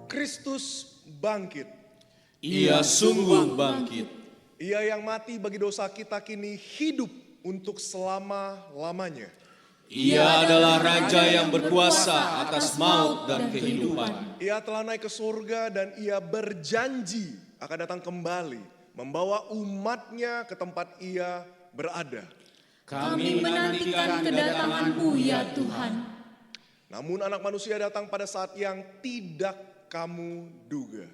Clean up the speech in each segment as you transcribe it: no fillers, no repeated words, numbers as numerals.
Kristus bangkit. Ia sungguh bangkit. Ia yang mati bagi dosa kita kini hidup untuk selama-lamanya. Ia adalah Raja yang berkuasa atas maut dan kehidupan. Ia telah naik ke surga dan ia berjanji akan datang kembali, membawa umatnya ke tempat ia berada. Kami menantikan kedatangan-Mu ya Tuhan. Namun anak manusia datang pada saat yang tidak kamu duga.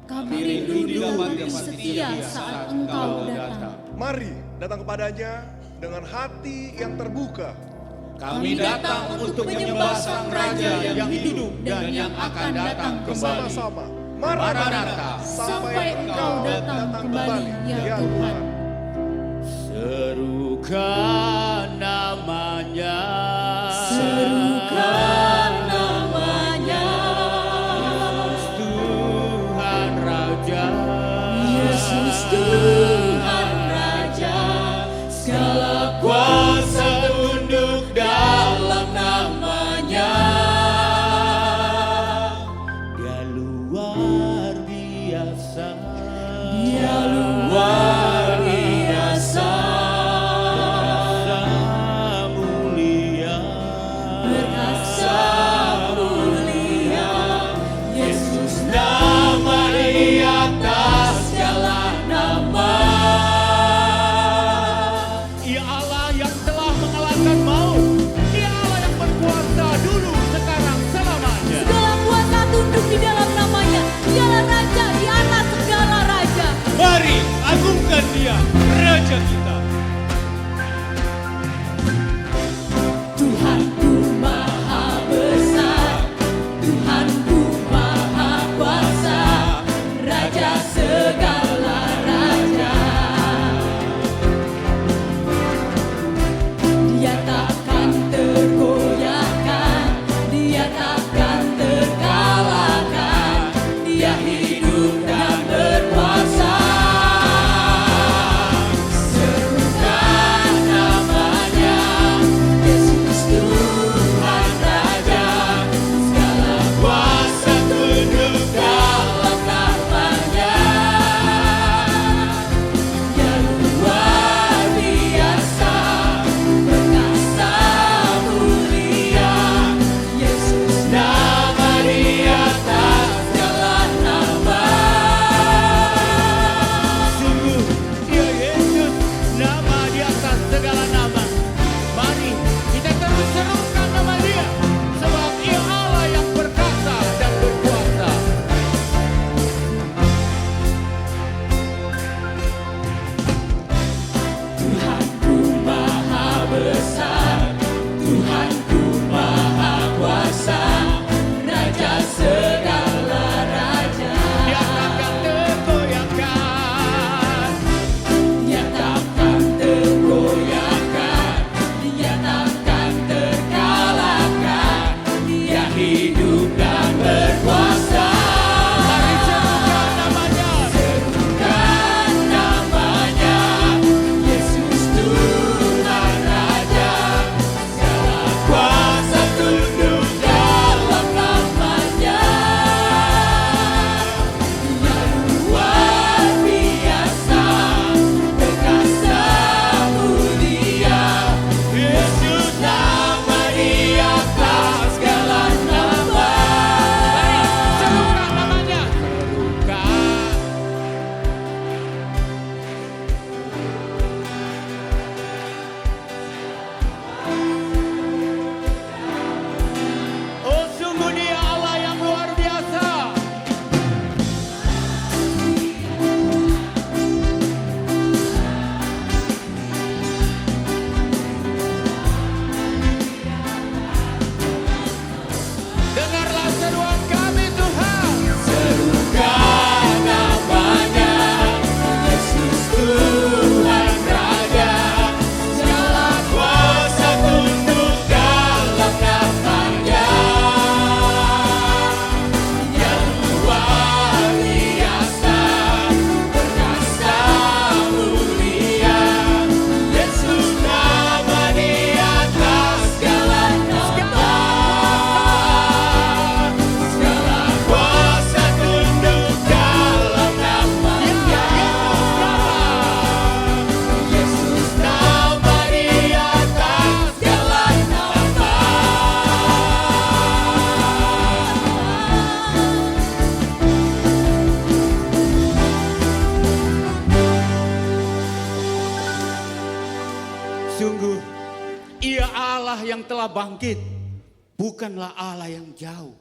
Kami rindu dapat setia saat Engkau datang. Mari datang kepadanya dengan hati yang terbuka. Kami datang untuk menyembah Sang Raja yang hidup dan yang akan datang kembali. Bersama-sama, Maranatha, sampai Engkau datang kembali ya Tuhan. Serukan namanya. Serukan namanya. Tuhan Raja. Yesus Tuhan Raja. Segala kuasa tunduk dalam namanya. Dia luar biasa. Dia luar biasa. Mulia. Berkasa mulia. Yesus Nama di atas segala nama. Ia Allah yang telah mengalahkan maut. Ia Allah yang berkuasa dulu, sekarang, selamanya. segala kuasa tunduk di dalam namanya. Dialah Raja di atas segala raja. Mari agungkan Dia, Raja kita. Tuhanku maha besar, Tuhanku maha kuasa, Raja segala raja. Dia takkan tergoyahkan, Dia takkan terkalahkan, Dia hidup dan berkuasa. Allah bangkit, bukanlah Allah yang jauh.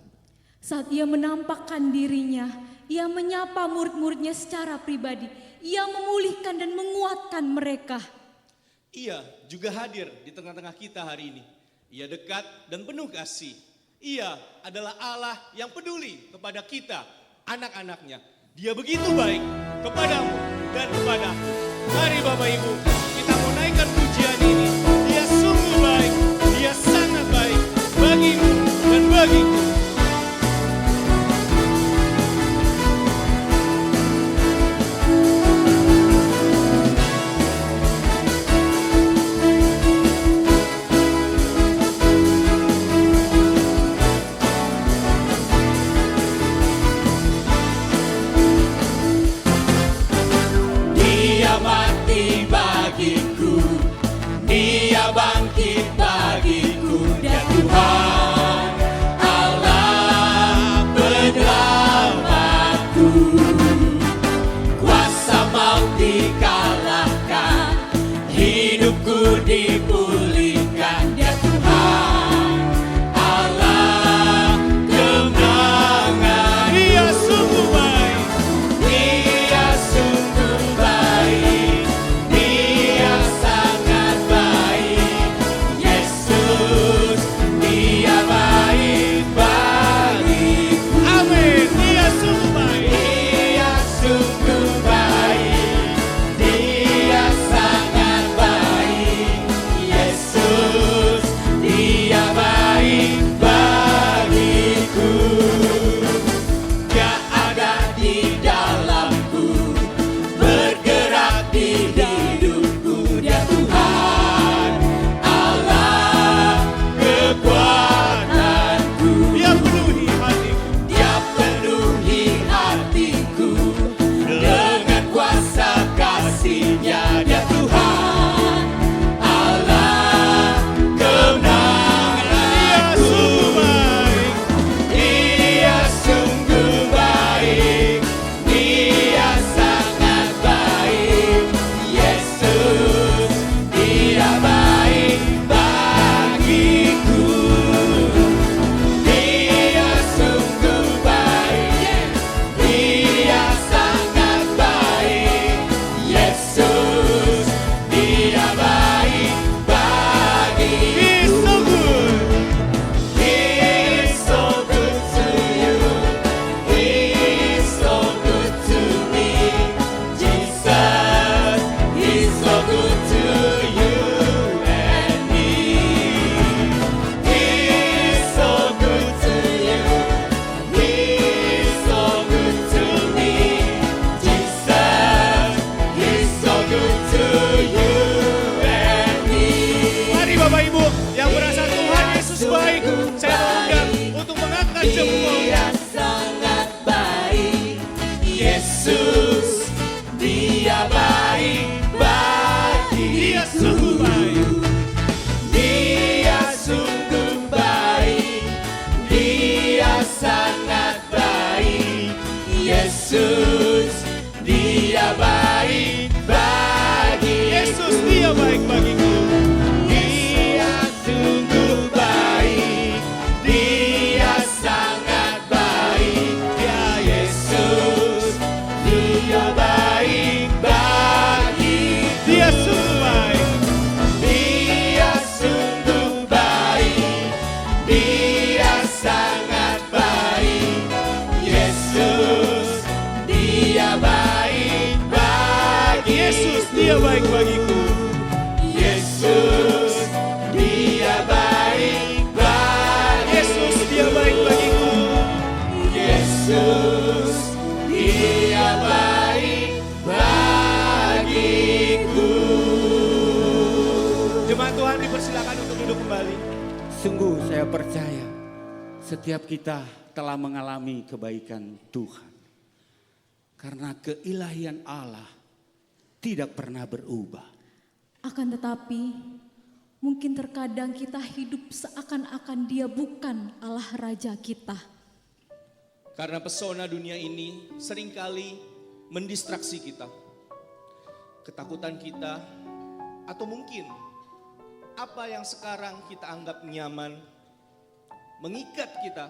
Saat ia menampakkan dirinya, ia menyapa murid-muridnya secara pribadi. Ia memulihkan dan menguatkan mereka. Ia juga hadir di tengah-tengah kita hari ini. Ia dekat dan penuh kasih. Ia adalah Allah yang peduli kepada kita, anak-anaknya. Dia begitu baik kepadamu dan kepadaku. Mari Bapak Ibu, kita mau naikkan pujian ini. Dia sungguh baik, dia sangat baik bagimu dan bagiku. Dia bangkit bagiku, dia Tuhan Allah penyelamatku. Kuasa maut dikalahkan, hidupku dipulihkan, dia Tuhan Allah kemenangan. Dia sungguh baik, dia sungguh baik, dia sangat baik. Yesus, dia baik bagiku. Amin. Dia sungguh baik, dia sungguh baik, dia sangat baik. Yesus, dia baik bagiku. Dia ada di dalamku, bergerak di hidupku, dia Tuhan Allah kekuatanku. Dia penuhi hatiku, dia penuhi hatiku dengan kuasa kasih-Nya, dia Tuhan Allah kemenanganku. Dia sungguh baik, dia sangat baik. Yesus, dia baik bagiku. Dia sungguh baik, dia sangat baik. Yesus, dia baik bagiku. He's so good to you. He's so good to me. Jesus, He's so good to you and me. He's so good to you. He's so good to me. Jesus, He's so good to you and me. Mari Bapak Ibu yang merasa Tuhan Yesus baik, saya mengundang untuk mengangkat jempol. Dia sangat baik, Yesus, dia baik bagi. Dia sungguh baik, dia sungguh baik, dia sangat baik. Yesus, dia baik bagi. Yesus, dia baik bagiku. Dia sungguh baik, dia sangat baik. Ya Yesus, dia baik bagi. Dia sungguh baik, dia sungguh baik, dia sangat baik. Yesus, dia baik bagi. Yesus, dia baik bagiku. Yesus, dia baik bagi. Yesus, dia baik bagiku. Yesus, dia baik bagiku. Jemaat Tuhan dipersilakan untuk duduk kembali. Sungguh saya percaya setiap kita telah mengalami kebaikan Tuhan. Karena keilahian Allah tidak pernah berubah. Akan tetapi, mungkin terkadang kita hidup seakan-akan Dia bukan Allah Raja kita. Karena pesona dunia ini seringkali mendistraksi kita. Ketakutan kita, atau mungkin apa yang sekarang kita anggap nyaman mengikat kita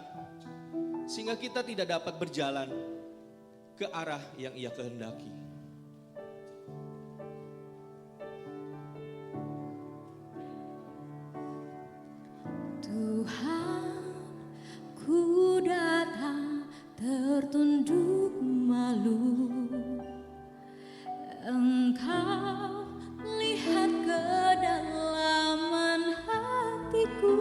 sehingga kita tidak dapat berjalan ke arah yang Ia kehendaki. Tuhan, ku datang tertunduk malu. Engkau lihat kedalaman hatiku.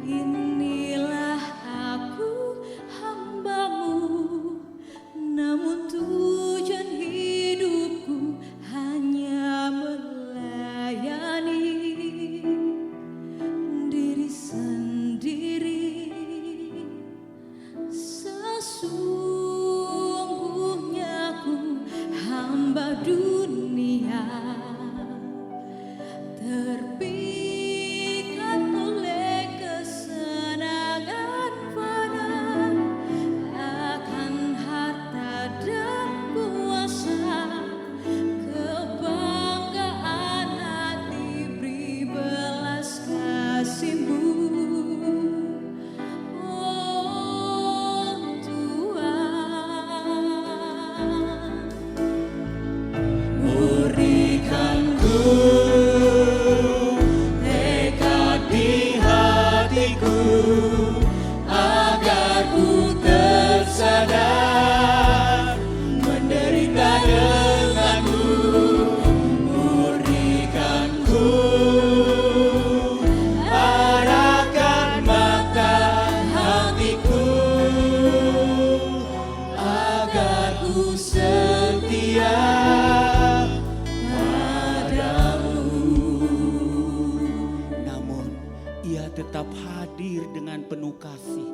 Inilah aku, hamba-Mu, namun tujuan hidupku hanya melayani diri sendiri. Sesungguhnya ku hamba dunia, terpikat oleh kesenangan fana akan harta dan kuasa, kebanggaan hati beri belas kasih-Mu. Oh Tuhan, berikanku tekad di hatiku agar ku tersadar menderita denganmu. Berikanku arahkan mata hatiku agar ku setia Namun Ia tetap hadir dengan penuh kasih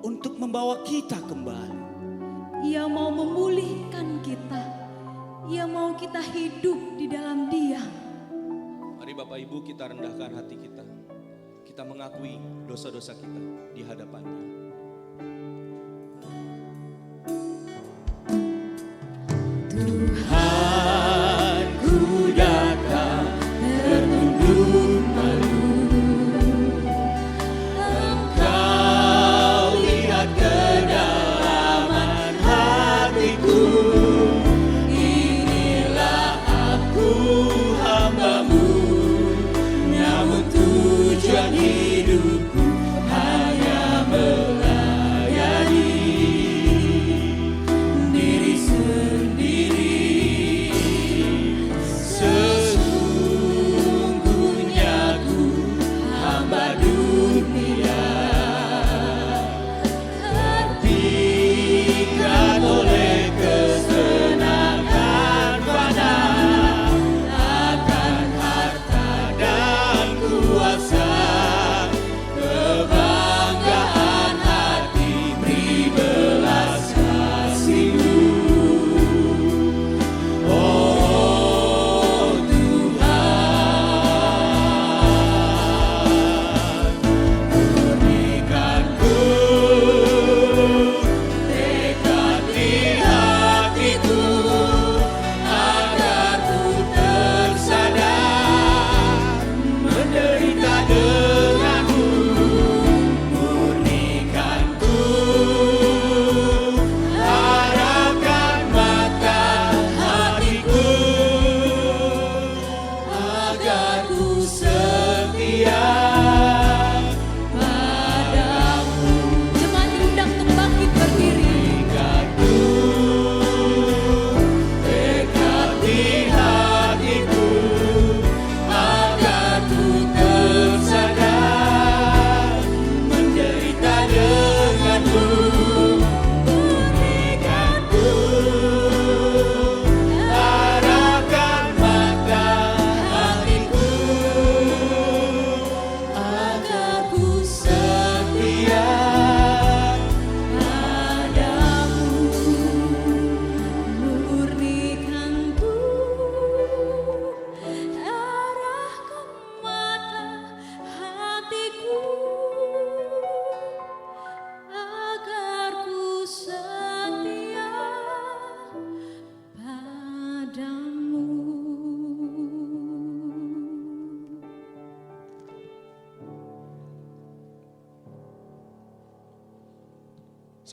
untuk membawa kita kembali. Ia mau memulihkan kita. Ia mau kita hidup di dalam Dia. Mari Bapak Ibu kita rendahkan hati kita. Kita mengakui dosa-dosa kita di hadapan-Nya. Tuhan, ku datang tertunduk malu. Engkau lihat kedalaman hatiku. Inilah aku, hamba-Mu, namun tujuan hidupku hanya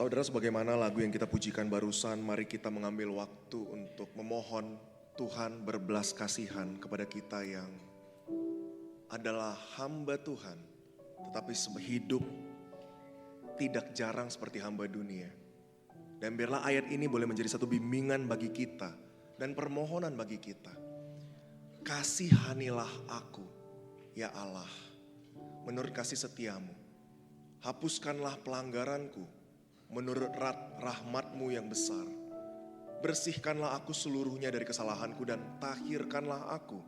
Saudara, sebagaimana lagu yang kita pujikan barusan, mari kita mengambil waktu untuk memohon Tuhan berbelas kasihan kepada kita yang adalah hamba Tuhan, tetapi hidup tidak jarang seperti hamba dunia. Dan biarlah ayat ini boleh menjadi satu bimbingan bagi kita dan permohonan bagi kita. Kasihanilah aku, ya Allah, menurut kasih setiamu. Hapuskanlah pelanggaranku menurut rahmat-Mu yang besar. Bersihkanlah aku seluruhnya dari kesalahanku dan tahirkanlah aku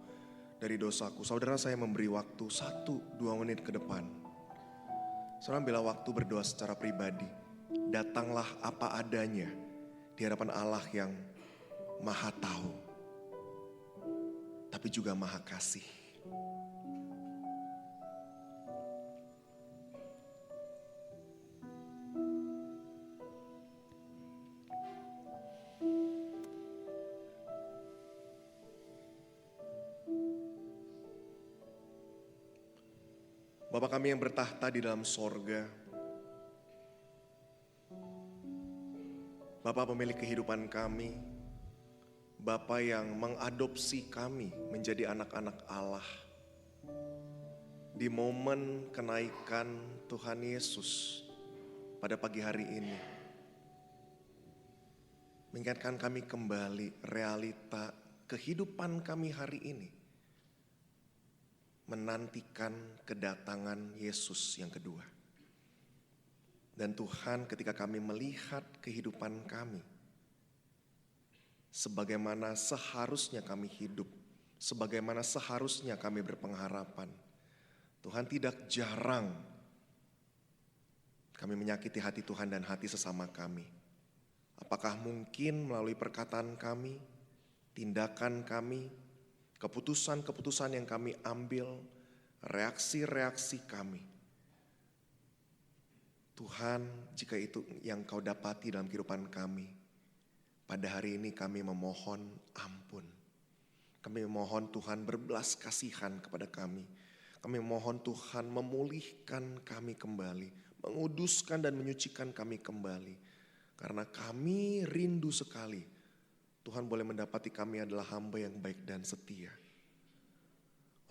dari dosaku. Saudara, saya memberi waktu 1-2 menit ke depan. Saudara, ambillah waktu berdoa secara pribadi. Datanglah apa adanya di hadapan Allah yang Maha Tahu, tapi juga Maha Kasih. Bapa kami yang bertahta di dalam sorga, Bapa pemilik kehidupan kami, Bapa yang mengadopsi kami menjadi anak-anak Allah. Di momen kenaikan Tuhan Yesus pada pagi hari ini, mengingatkan kami kembali realita kehidupan kami hari ini. Menantikan kedatangan Yesus yang kedua. Dan Tuhan, ketika kami melihat kehidupan kami, sebagaimana seharusnya kami hidup, sebagaimana seharusnya kami berpengharapan, Tuhan, tidak jarang kami menyakiti hati Tuhan dan hati sesama kami. Apakah mungkin melalui perkataan kami, tindakan kami, keputusan-keputusan yang kami ambil, reaksi-reaksi kami. Tuhan, jika itu yang Kau dapati dalam kehidupan kami, pada hari ini kami memohon ampun. Kami memohon Tuhan berbelas kasihan kepada kami. Kami memohon Tuhan memulihkan kami kembali, menguduskan dan menyucikan kami kembali. Karena kami rindu sekali Tuhan boleh mendapati kami adalah hamba yang baik dan setia.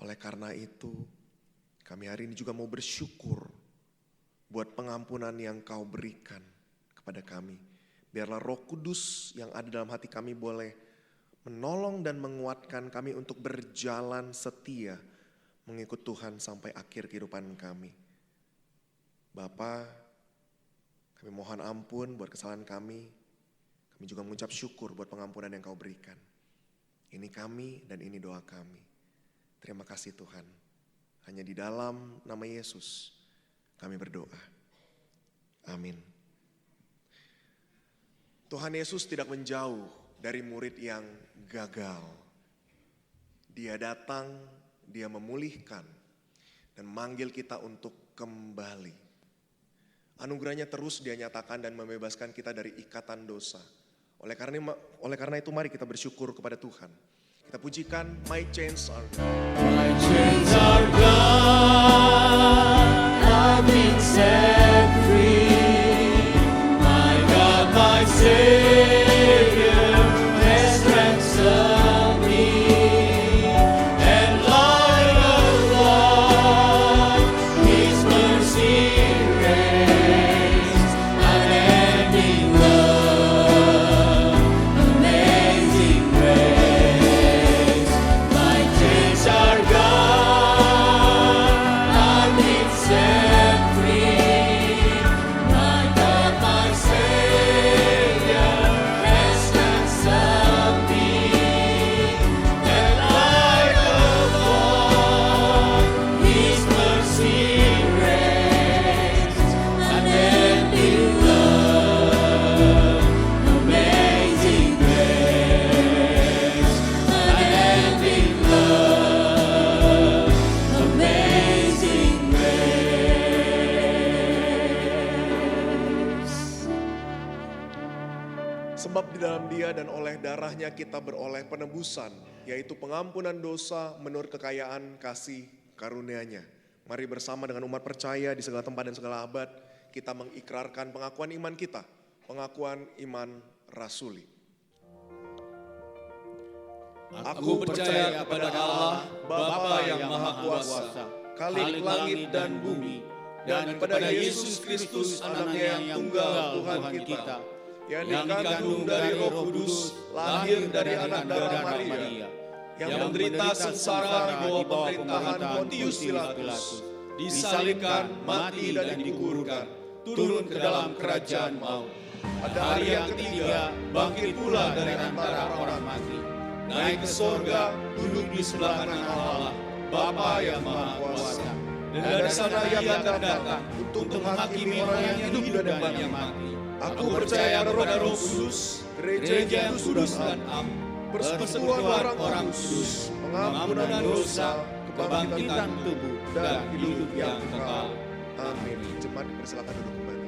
Oleh karena itu, kami hari ini juga mau bersyukur buat pengampunan yang Kau berikan kepada kami. Biarlah Roh Kudus yang ada dalam hati kami boleh menolong dan menguatkan kami untuk berjalan setia mengikut Tuhan sampai akhir kehidupan kami. Bapa, kami mohon ampun buat kesalahan kami. Kami juga mengucap syukur buat pengampunan yang Kau berikan. Ini kami dan ini doa kami. Terima kasih Tuhan. Hanya di dalam nama Yesus kami berdoa. Amin. Tuhan Yesus tidak menjauh dari murid yang gagal. Dia datang, Dia memulihkan dan memanggil kita untuk kembali. Anugerahnya terus Dia nyatakan dan membebaskan kita dari ikatan dosa. Oleh karena itu mari kita bersyukur kepada Tuhan. Kita pujikan My Chains Are Gone. My chains are gone, I've been set free. My God, my Savior has ransomed me. And like a flood, His mercy reigns, unending love, amazing grace. My chains are gone, I've been set free. My God, my Savior has ransomed me. And like a flood, His mercy reigns, unending love, amazing grace. Unending love, amazing grace. Sebab di dalam Dia dan oleh darahnya kita beroleh penebusan, yaitu pengampunan dosa menurut kekayaan kasih karunia-Nya. Mari bersama dengan umat percaya di segala tempat dan segala abad, kita mengikrarkan pengakuan iman kita, pengakuan iman rasuli. Aku percaya kepada Allah, Bapa yang Maha Kuasa, Khalik langit dan bumi, dan kepada Yesus Kristus, Anaknya yang tunggal Tuhan kita, yang dikandung dari Roh Kudus, lahir dari anak darah Maria, yang menderita sengsara di bawah pemerintahan Pontius Pilatus, disalibkan, mati dan dikuburkan, turun ke dalam kerajaan maut. Pada hari yang ketiga, bangkit pula dari antara orang mati, naik ke sorga, duduk di sebelah kanan Allah, Bapa yang Maha Kuasa. Dan dari sana ia akan datang untuk menghakimi orang yang hidup dan yang mati. Aku percaya kepada Roh Kudus, gereja yang kudus dan am, persekutuan orang kudus, pengampunan dosa, kebangkitan tubuh, dan hidup yang kekal. Amin. Jemaat dipersilakan duduk kembali.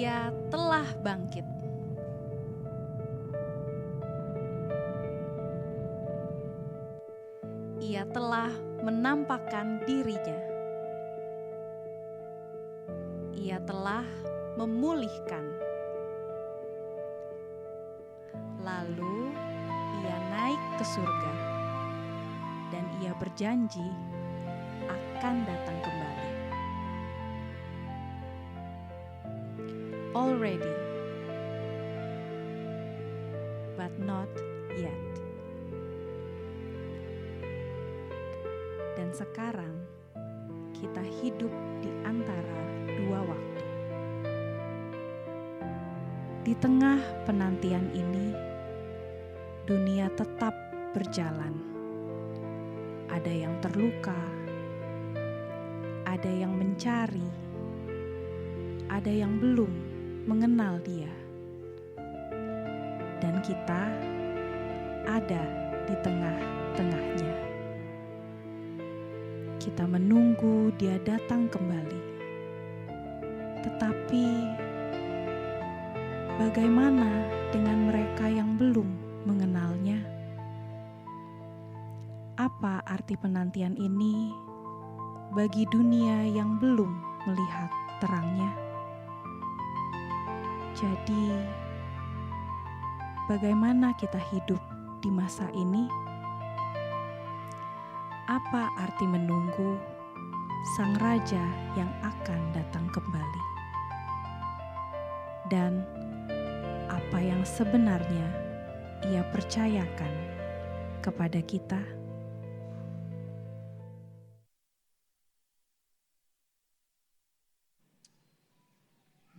Ia telah bangkit. Ia telah menampakkan dirinya. Ia telah memulihkan. Lalu ia naik ke surga dan ia berjanji akan datang kembali. Already, but not yet. Dan sekarang kita hidup di antara dua waktu. Di tengah penantian ini, dunia tetap berjalan. Ada yang terluka, ada yang mencari, ada yang belum mengenal Dia. Dan kita ada di tengah-tengahnya. Kita menunggu Dia datang kembali. Tetapi bagaimana dengan mereka yang belum mengenalnya? Apa arti penantian ini bagi dunia yang belum melihat terangnya? Jadi, bagaimana kita hidup di masa ini? Apa arti menunggu Sang Raja yang akan datang kembali? Dan apa yang sebenarnya Ia percayakan kepada kita?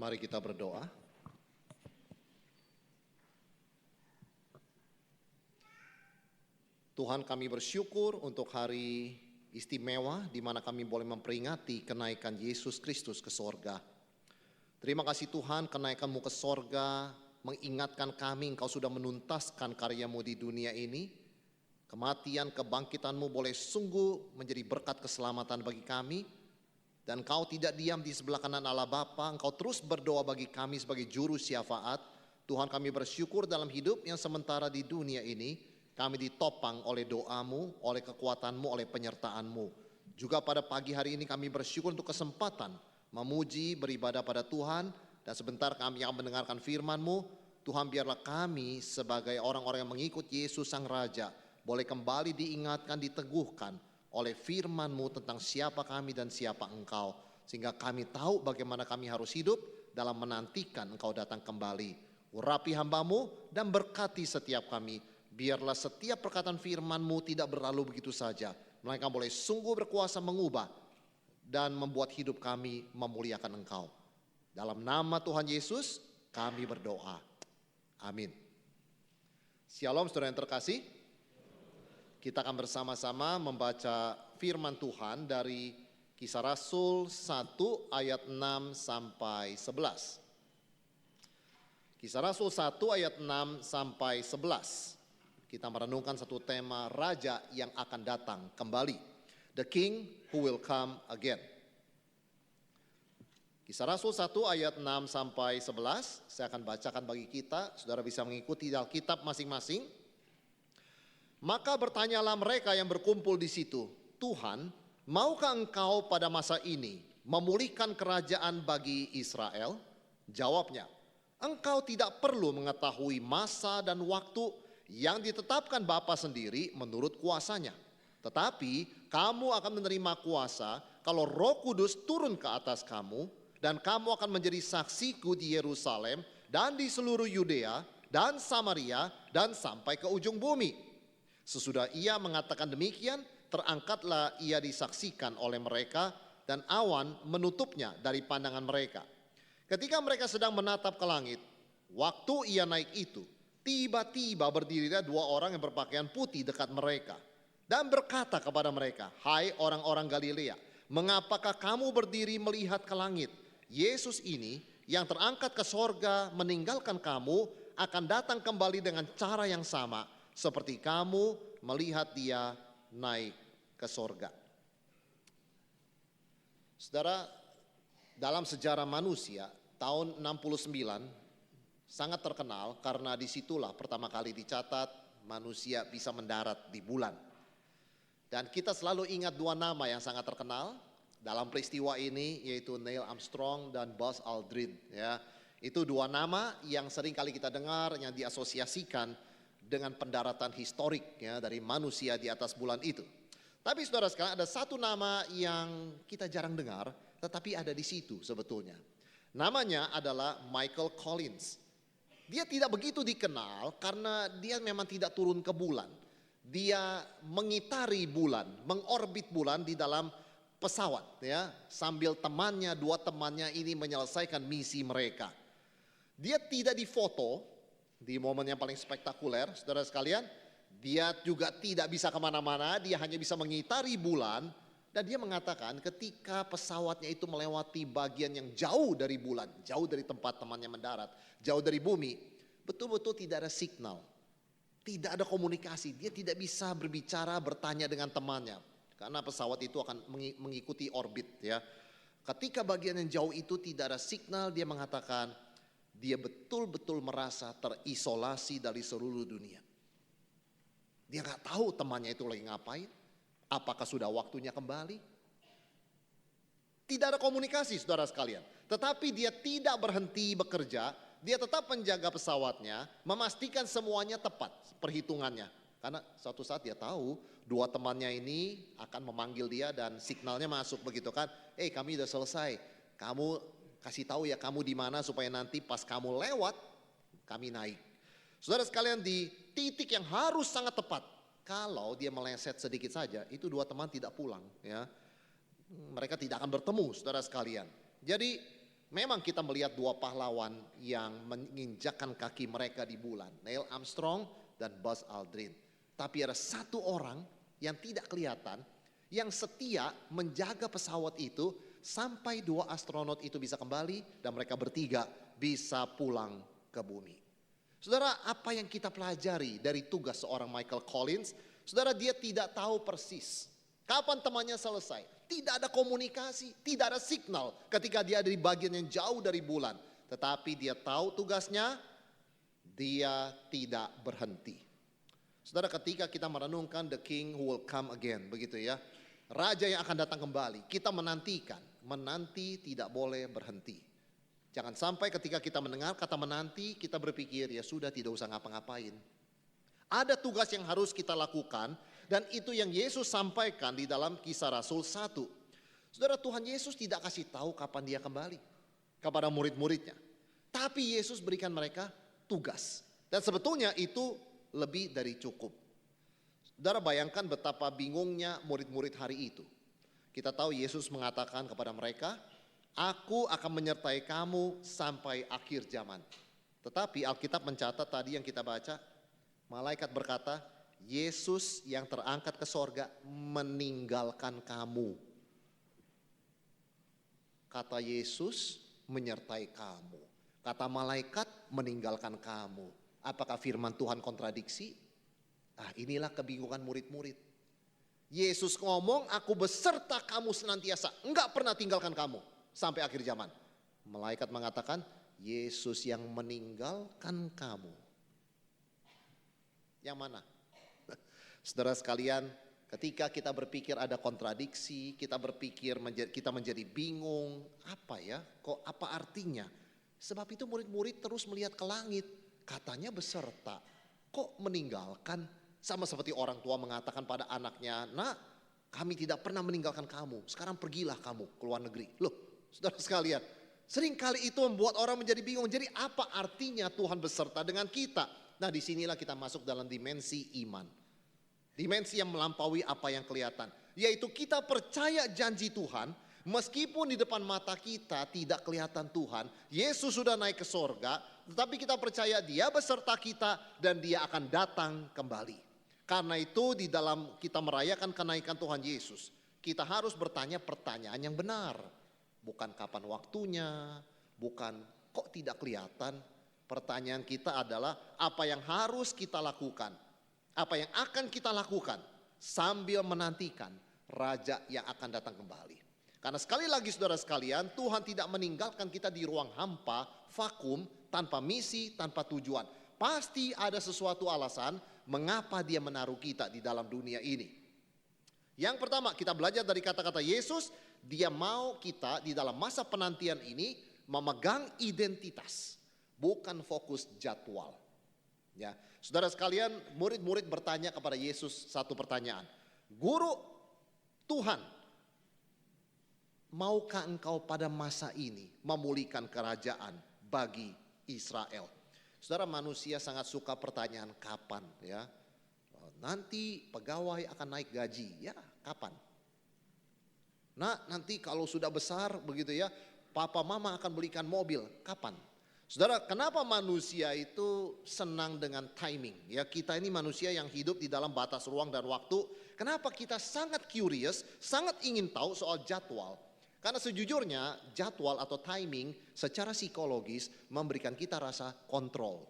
Mari kita berdoa. Tuhan, kami bersyukur untuk hari istimewa di mana kami boleh memperingati kenaikan Yesus Kristus ke sorga. Terima kasih Tuhan, kenaikan-Mu ke sorga mengingatkan kami Engkau sudah menuntaskan karya-Mu di dunia ini. Kematian, kebangkitan-Mu boleh sungguh menjadi berkat keselamatan bagi kami. Dan Engkau tidak diam di sebelah kanan Allah Bapa, Engkau terus berdoa bagi kami sebagai juru syafaat. Tuhan, kami bersyukur dalam hidup yang sementara di dunia ini, kami ditopang oleh doa-Mu, oleh kekuatan-Mu, oleh penyertaan-Mu. Juga pada pagi hari ini kami bersyukur untuk kesempatan memuji, beribadah pada Tuhan. Dan sebentar kami akan mendengarkan firman-Mu. Tuhan, biarlah kami sebagai orang-orang yang mengikut Yesus Sang Raja boleh kembali diingatkan, diteguhkan oleh firman-Mu tentang siapa kami dan siapa Engkau. Sehingga kami tahu bagaimana kami harus hidup dalam menantikan Engkau datang kembali. Urapi hamba-Mu dan berkati setiap kami. Biarlah setiap perkataan firman-Mu tidak berlalu begitu saja. Melainkan boleh sungguh berkuasa mengubah dan membuat hidup kami memuliakan Engkau. Dalam nama Tuhan Yesus kami berdoa. Amin. Shalom saudara yang terkasih. Kita akan bersama-sama membaca firman Tuhan dari Kisah Rasul 1 ayat 6 sampai 11. Kisah Rasul 1 ayat 6 sampai 11. Kita merenungkan satu tema, Raja yang akan datang kembali. The King who will come again. Kisah Rasul 1 ayat 6 sampai 11. Saya akan bacakan bagi kita, saudara bisa mengikuti di Alkitab masing-masing. Maka bertanyalah mereka yang berkumpul di situ, Tuhan, maukah Engkau pada masa ini memulihkan kerajaan bagi Israel? Jawabnya, Engkau tidak perlu mengetahui masa dan waktu yang ditetapkan Bapa sendiri menurut kuasanya. Tetapi kamu akan menerima kuasa kalau Roh Kudus turun ke atas kamu, dan kamu akan menjadi saksiku di Yerusalem dan di seluruh Yudea dan Samaria dan sampai ke ujung bumi. Sesudah ia mengatakan demikian, terangkatlah ia disaksikan oleh mereka dan awan menutupnya dari pandangan mereka. Ketika mereka sedang menatap ke langit, waktu ia naik itu, tiba-tiba berdirilah dua orang yang berpakaian putih dekat mereka dan berkata kepada mereka, hai orang-orang Galilea, mengapakah kamu berdiri melihat ke langit? Yesus ini yang terangkat ke sorga meninggalkan kamu akan datang kembali dengan cara yang sama seperti kamu melihat Dia naik ke sorga. Saudara, dalam sejarah manusia tahun 69 sangat terkenal karena disitulah pertama kali dicatat manusia bisa mendarat di bulan. Dan kita selalu ingat dua nama yang sangat terkenal dalam peristiwa ini, yaitu Neil Armstrong dan Buzz Aldrin. Ya, itu dua nama yang sering kali kita dengar yang diasosiasikan dengan pendaratan historik ya, dari manusia di atas bulan itu. Tapi saudara sekalian, ada satu nama yang kita jarang dengar, tetapi ada di situ sebetulnya. Namanya adalah Michael Collins. Dia tidak begitu dikenal karena dia memang tidak turun ke bulan. Dia mengitari bulan, mengorbit bulan di dalam pesawat ya, sambil dua temannya ini menyelesaikan misi mereka. Dia tidak difoto di momen yang paling spektakuler, saudara sekalian. Dia juga tidak bisa kemana-mana, dia hanya bisa mengitari bulan. Dan dia mengatakan ketika pesawatnya itu melewati bagian yang jauh dari bulan, jauh dari tempat temannya mendarat, jauh dari bumi, betul-betul tidak ada signal. Tidak ada komunikasi, dia tidak bisa berbicara, bertanya dengan temannya. Karena pesawat itu akan mengikuti orbit ya. Ketika bagian yang jauh itu tidak ada signal, dia mengatakan dia betul-betul merasa terisolasi dari seluruh dunia. Dia gak tahu temannya itu lagi ngapain, apakah sudah waktunya kembali. Tidak ada komunikasi saudara sekalian. Tetapi dia tidak berhenti bekerja, dia tetap menjaga pesawatnya, memastikan semuanya tepat perhitungannya. Karena suatu saat dia tahu dua temannya ini akan memanggil dia dan signalnya masuk begitu kan. Kami udah selesai, kamu kasih tahu ya kamu di mana supaya nanti pas kamu lewat kami naik. Saudara sekalian, di titik yang harus sangat tepat, kalau dia meleset sedikit saja, itu dua teman tidak pulang ya. Mereka tidak akan bertemu saudara sekalian. Jadi memang kita melihat dua pahlawan yang menginjakkan kaki mereka di bulan, Neil Armstrong dan Buzz Aldrin. Tapi ada satu orang yang tidak kelihatan, yang setia menjaga pesawat itu sampai dua astronot itu bisa kembali dan mereka bertiga bisa pulang ke bumi. Saudara, apa yang kita pelajari dari tugas seorang Michael Collins? Saudara, dia tidak tahu persis kapan temannya selesai. Tidak ada komunikasi, tidak ada signal ketika dia ada di bagian yang jauh dari bulan. Tetapi dia tahu tugasnya, dia tidak berhenti. Saudara, ketika kita merenungkan the king who will come again, begitu ya. Raja yang akan datang kembali, kita menantikan. Menanti tidak boleh berhenti. Jangan sampai ketika kita mendengar kata menanti, kita berpikir ya sudah tidak usah ngapa-ngapain. Ada tugas yang harus kita lakukan. Dan itu yang Yesus sampaikan di dalam Kisah Rasul 1. Saudara, Tuhan Yesus tidak kasih tahu kapan dia kembali kepada murid-muridnya. Tapi Yesus berikan mereka tugas. Dan sebetulnya itu lebih dari cukup. Saudara, bayangkan betapa bingungnya murid-murid hari itu. Kita tahu Yesus mengatakan kepada mereka, Aku akan menyertai kamu sampai akhir zaman. Tetapi Alkitab mencatat tadi yang kita baca, malaikat berkata, Yesus yang terangkat ke sorga meninggalkan kamu. Kata Yesus menyertai kamu. Kata malaikat meninggalkan kamu. Apakah firman Tuhan kontradiksi? Inilah kebingungan murid-murid. Yesus ngomong, aku beserta kamu senantiasa. Enggak pernah tinggalkan kamu sampai akhir zaman. Malaikat mengatakan, Yesus yang meninggalkan kamu. Yang mana? Saudara sekalian, ketika kita berpikir ada kontradiksi, kita berpikir kita menjadi bingung, apa ya? Kok apa artinya? Sebab itu murid-murid terus melihat ke langit, katanya beserta. Kok meninggalkan? Sama seperti orang tua mengatakan pada anaknya, "Nak, kami tidak pernah meninggalkan kamu. Sekarang pergilah kamu ke luar negeri." Loh, saudara sekalian, seringkali itu membuat orang menjadi bingung. Jadi apa artinya Tuhan beserta dengan kita? Nah, disinilah kita masuk dalam dimensi iman. Dimensi yang melampaui apa yang kelihatan. Yaitu kita percaya janji Tuhan, meskipun di depan mata kita tidak kelihatan Tuhan. Yesus sudah naik ke sorga, tetapi kita percaya dia beserta kita dan dia akan datang kembali. Karena itu di dalam kita merayakan kenaikan Tuhan Yesus, kita harus bertanya pertanyaan yang benar. Bukan kapan waktunya, bukan kok tidak kelihatan. Pertanyaan kita adalah apa yang harus kita lakukan. Apa yang akan kita lakukan sambil menantikan Raja yang akan datang kembali. Karena sekali lagi saudara sekalian, Tuhan tidak meninggalkan kita di ruang hampa, vakum, tanpa misi, tanpa tujuan. Pasti ada sesuatu alasan mengapa dia menaruh kita di dalam dunia ini. Yang pertama, kita belajar dari kata-kata Yesus, dia mau kita di dalam masa penantian ini memegang identitas, bukan fokus jadwal. Ya, saudara sekalian, murid-murid bertanya kepada Yesus satu pertanyaan. Guru, Tuhan, maukah engkau pada masa ini memulihkan kerajaan bagi Israel? Saudara, manusia sangat suka pertanyaan kapan ya. Nanti pegawai akan naik gaji, ya kapan? Nah, nanti kalau sudah besar begitu ya, papa mama akan belikan mobil, kapan? Saudara, kenapa manusia itu senang dengan timing? Ya, kita ini manusia yang hidup di dalam batas ruang dan waktu. Kenapa kita sangat curious, sangat ingin tahu soal jadwal? Karena sejujurnya jadwal atau timing secara psikologis memberikan kita rasa kontrol.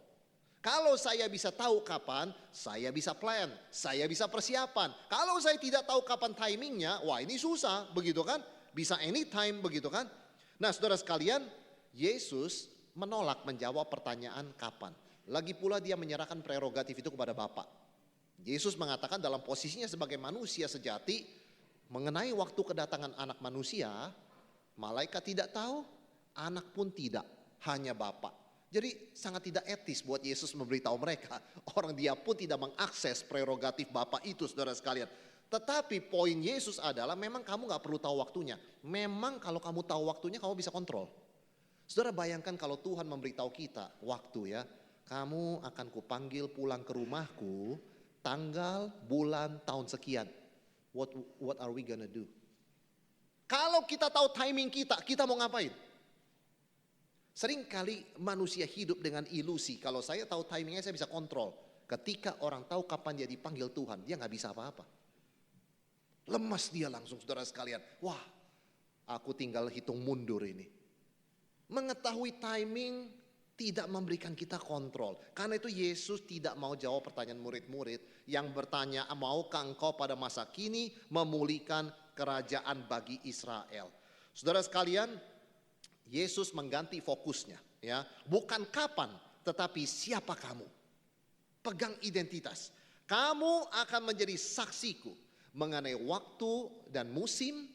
Kalau saya bisa tahu kapan, saya bisa plan, saya bisa persiapan. Kalau saya tidak tahu kapan timingnya, wah ini susah, begitu kan? Bisa anytime, begitu kan? Nah, saudara sekalian, Yesus menolak menjawab pertanyaan kapan. Lagi pula dia menyerahkan prerogatif itu kepada Bapa. Yesus mengatakan dalam posisinya sebagai manusia sejati, mengenai waktu kedatangan anak manusia, malaikat tidak tahu, anak pun tidak, hanya Bapa. Jadi sangat tidak etis buat Yesus memberitahu mereka. Orang dia pun tidak mengakses prerogatif Bapa itu, saudara sekalian. Tetapi poin Yesus adalah memang kamu gak perlu tahu waktunya. Memang kalau kamu tahu waktunya kamu bisa kontrol. Saudara bayangkan kalau Tuhan memberitahu kita waktu ya. Kamu akan kupanggil pulang ke rumahku tanggal, bulan, tahun sekian. What are we gonna do? Kalau kita tahu timing kita mau ngapain? Seringkali manusia hidup dengan ilusi. Kalau saya tahu timingnya saya bisa kontrol. Ketika orang tahu kapan dia dipanggil Tuhan, dia gak bisa apa-apa. Lemas dia langsung, saudara sekalian. Wah, aku tinggal hitung mundur ini. Mengetahui timing tidak memberikan kita kontrol. Karena itu Yesus tidak mau jawab pertanyaan murid-murid yang bertanya, maukah engkau pada masa kini memulihkan kerajaan bagi Israel? Saudara sekalian, Yesus mengganti fokusnya, ya. Bukan kapan, tetapi siapa kamu. Pegang identitas. Kamu akan menjadi saksiku mengenai waktu dan musim,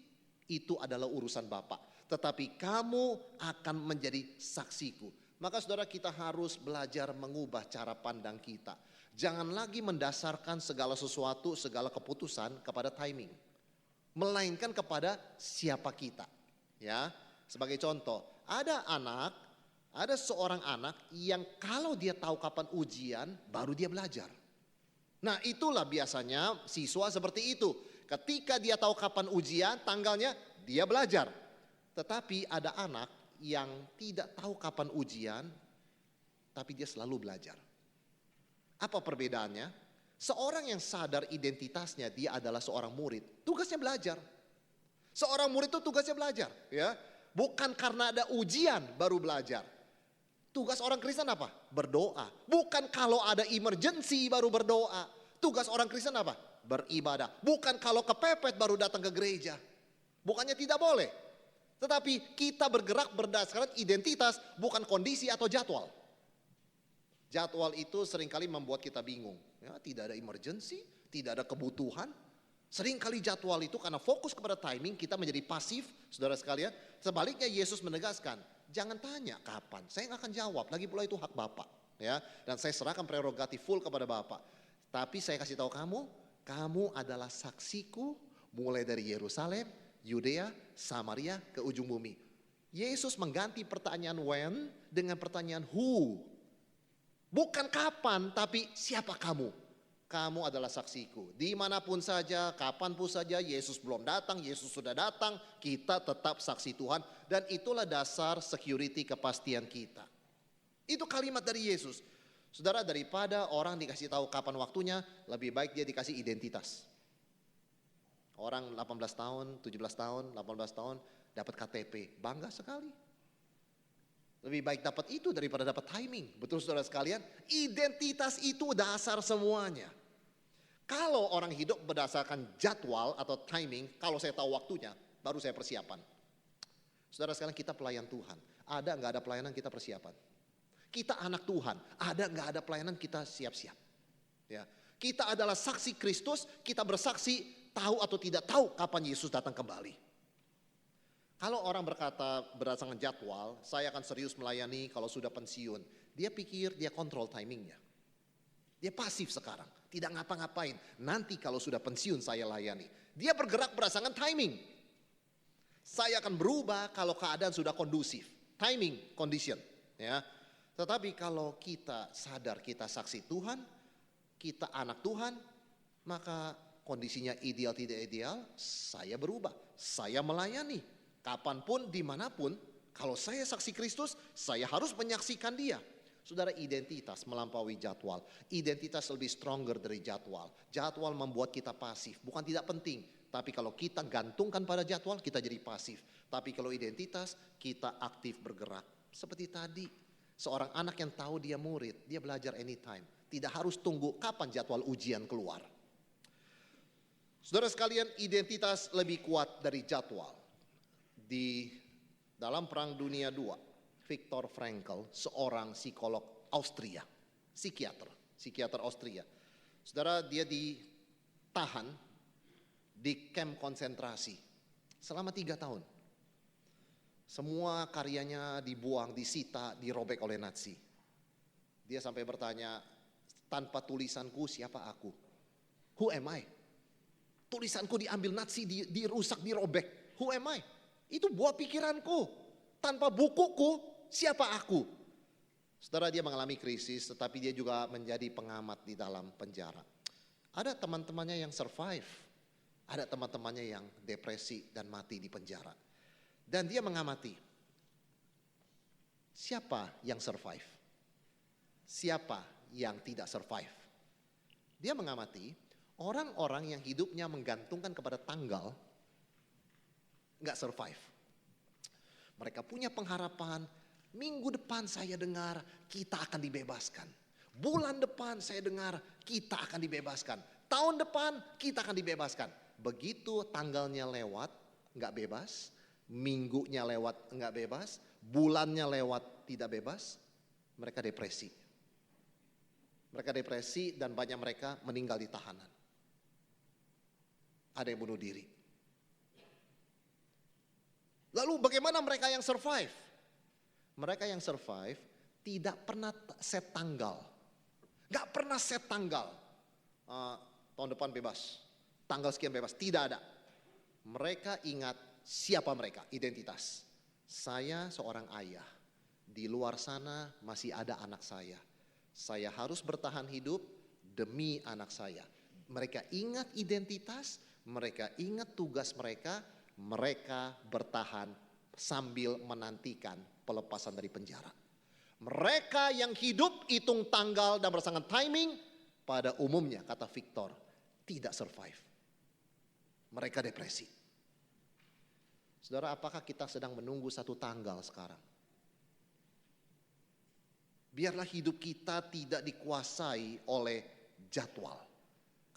itu adalah urusan Bapa. Tetapi kamu akan menjadi saksiku. Maka saudara, kita harus belajar mengubah cara pandang kita. Jangan lagi mendasarkan segala sesuatu, segala keputusan kepada timing. Melainkan kepada siapa kita. Ya. Sebagai contoh, ada seorang anak yang kalau dia tahu kapan ujian, baru dia belajar. Nah, itulah biasanya siswa seperti itu. Ketika dia tahu kapan ujian, tanggalnya, dia belajar. Tetapi ada anak yang tidak tahu kapan ujian, tapi dia selalu belajar. Apa perbedaannya? Seorang yang sadar identitasnya, dia adalah seorang murid, tugasnya belajar. Seorang murid itu tugasnya belajar, ya. Bukan karena ada ujian baru belajar. Tugas orang Kristen apa? Berdoa. Bukan kalau ada emergency baru berdoa. Tugas orang Kristen apa? Beribadah. Bukan kalau kepepet baru datang ke gereja. Bukannya tidak boleh. Tetapi kita bergerak berdasarkan identitas, bukan kondisi atau jadwal. Jadwal itu seringkali membuat kita bingung. Ya, tidak ada emergency, tidak ada kebutuhan. Seringkali jadwal itu karena fokus kepada timing kita menjadi pasif, saudara sekalian. Sebaliknya Yesus menegaskan, jangan tanya kapan, saya nggak akan jawab. Lagi pula itu hak Bapa, ya. Dan saya serahkan prerogatif full kepada Bapa. Tapi saya kasih tahu kamu adalah saksiku mulai dari Yerusalem, Yudea, Samaria ke ujung bumi. Yesus mengganti pertanyaan when dengan pertanyaan who. Bukan kapan, tapi siapa kamu? Kamu adalah saksiku. Dimanapun saja, kapanpun saja, Yesus belum datang, Yesus sudah datang, kita tetap saksi Tuhan. Dan itulah dasar security kepastian kita. Itu kalimat dari Yesus. Saudara, daripada orang dikasih tahu kapan waktunya, lebih baik dia dikasih identitas. Orang 18 tahun, 17 tahun, 18 tahun, dapat KTP, bangga sekali. Lebih baik dapat itu daripada dapat timing. Betul saudara sekalian? Identitas itu dasar semuanya. Kalau orang hidup berdasarkan jadwal atau timing, kalau saya tahu waktunya, baru saya persiapan. Saudara sekalian, kita pelayan Tuhan. Ada nggak ada pelayanan kita persiapan? Kita anak Tuhan, ada nggak ada pelayanan kita siap-siap? Ya, kita adalah saksi Kristus, kita bersaksi tahu atau tidak tahu kapan Yesus datang kembali. Kalau orang berkata berdasarkan jadwal, saya akan serius melayani kalau sudah pensiun. Dia pikir dia kontrol timingnya. Dia pasif sekarang, tidak ngapa-ngapain. Nanti kalau sudah pensiun saya layani. Dia bergerak berdasarkan timing. Saya akan berubah kalau keadaan sudah kondusif. Timing, condition. Ya. Tetapi kalau kita sadar kita saksi Tuhan, kita anak Tuhan, maka kondisinya ideal tidak ideal, saya berubah. Saya melayani. Kapanpun, dimanapun, kalau saya saksi Kristus, saya harus menyaksikan dia. Saudara, identitas melampaui jadwal. Identitas lebih stronger dari jadwal. Jadwal membuat kita pasif, bukan tidak penting. Tapi kalau kita gantungkan pada jadwal, kita jadi pasif. Tapi kalau identitas, kita aktif bergerak. Seperti tadi, seorang anak yang tahu dia murid, dia belajar anytime. Tidak harus tunggu kapan jadwal ujian keluar. Saudara sekalian, identitas lebih kuat dari jadwal. Di dalam Perang Dunia II, Viktor Frankl, seorang psikolog Austria, psikiater Austria. Saudara, dia ditahan di kamp konsentrasi selama 3 tahun. Semua karyanya dibuang, disita, dirobek oleh Nazi. Dia sampai bertanya, tanpa tulisanku siapa aku? Who am I? Tulisanku diambil Nazi, dirusak, dirobek. Who am I? Itu buah pikiranku. Tanpa bukuku, siapa aku? Saudara, dia mengalami krisis, tetapi dia juga menjadi pengamat di dalam penjara. Ada teman-temannya yang survive. Ada teman-temannya yang depresi dan mati di penjara. Dan dia mengamati, siapa yang survive? Siapa yang tidak survive? Dia mengamati orang-orang yang hidupnya menggantungkan kepada tanggal, nggak survive. Mereka punya pengharapan, minggu depan saya dengar kita akan dibebaskan. Bulan depan saya dengar kita akan dibebaskan. Tahun depan kita akan dibebaskan. Begitu tanggalnya lewat, nggak bebas. Minggunya lewat nggak bebas. Bulannya lewat tidak bebas. Mereka depresi. Mereka depresi dan banyak mereka meninggal di tahanan. Ada yang bunuh diri. Lalu bagaimana mereka yang survive? Mereka yang survive tidak pernah set tanggal. Gak pernah set tanggal. Tahun depan bebas. Tanggal sekian bebas. Tidak ada. Mereka ingat siapa mereka, identitas. Saya seorang ayah. Di luar sana masih ada anak saya. Saya harus bertahan hidup demi anak saya. Mereka ingat identitas, mereka ingat tugas mereka. Mereka bertahan sambil menantikan pelepasan dari penjara. Mereka yang hidup hitung tanggal dan berdasarkan timing, pada umumnya kata Viktor, tidak survive. Mereka depresi. Saudara, apakah kita sedang menunggu satu tanggal sekarang? Biarlah hidup kita tidak dikuasai oleh jadwal.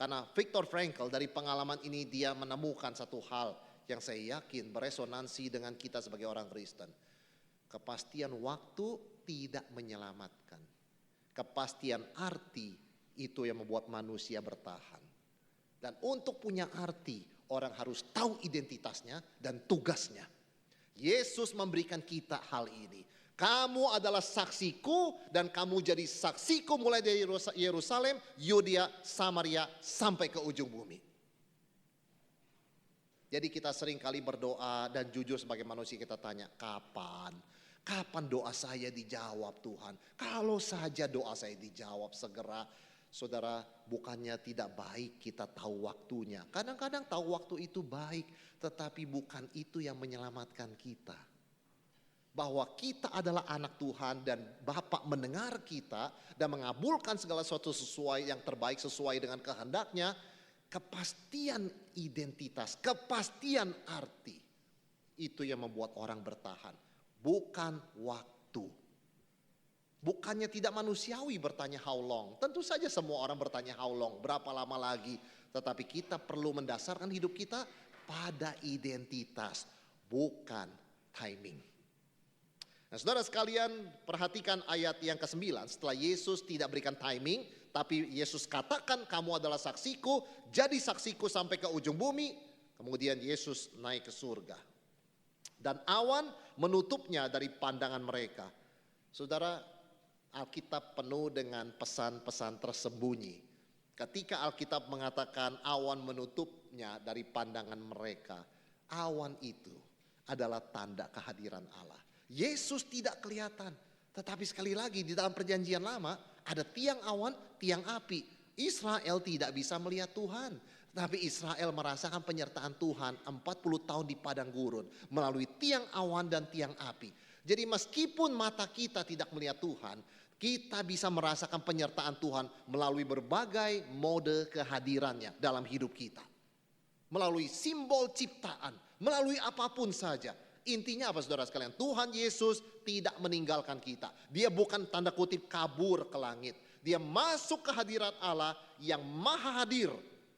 Karena Viktor Frankl dari pengalaman ini dia menemukan satu hal yang saya yakin beresonansi dengan kita sebagai orang Kristen. Kepastian waktu tidak menyelamatkan. Kepastian arti itu yang membuat manusia bertahan. Dan untuk punya arti, orang harus tahu identitasnya dan tugasnya. Yesus memberikan kita hal ini. Kamu adalah saksiku dan kamu jadi saksiku mulai dari Yerusalem, Yudea, Samaria sampai ke ujung bumi. Jadi kita sering kali berdoa dan jujur sebagai manusia kita tanya, kapan? Kapan doa saya dijawab Tuhan? Kalau saja doa saya dijawab segera. Saudara, bukannya tidak baik kita tahu waktunya. Kadang-kadang tahu waktu itu baik, tetapi bukan itu yang menyelamatkan kita. Bahwa kita adalah anak Tuhan dan Bapa mendengar kita dan mengabulkan segala sesuatu sesuai yang terbaik sesuai dengan kehendaknya. Kepastian identitas, kepastian arti. Itu yang membuat orang bertahan. Bukan waktu. Bukannya tidak manusiawi bertanya how long. Tentu saja semua orang bertanya how long, berapa lama lagi. Tetapi kita perlu mendasarkan hidup kita pada identitas, bukan timing. Nah, saudara sekalian, perhatikan ayat yang ke-9. Setelah Yesus tidak berikan timing, tapi Yesus katakan kamu adalah saksiku, jadi saksiku sampai ke ujung bumi. Kemudian Yesus naik ke surga. Dan awan menutupnya dari pandangan mereka. Saudara, Alkitab penuh dengan pesan-pesan tersembunyi. Ketika Alkitab mengatakan awan menutupnya dari pandangan mereka, awan itu adalah tanda kehadiran Allah. Yesus tidak kelihatan, tetapi sekali lagi di dalam perjanjian lama ada tiang awan, tiang api. Israel tidak bisa melihat Tuhan, tapi Israel merasakan penyertaan Tuhan 40 tahun di padang gurun melalui tiang awan dan tiang api. Jadi meskipun mata kita tidak melihat Tuhan, kita bisa merasakan penyertaan Tuhan melalui berbagai mode kehadirannya dalam hidup kita. Melalui simbol ciptaan, melalui apapun saja. Intinya apa saudara sekalian? Tuhan Yesus tidak meninggalkan kita. Dia bukan tanda kutip kabur ke langit. Dia masuk ke hadirat Allah yang maha hadir.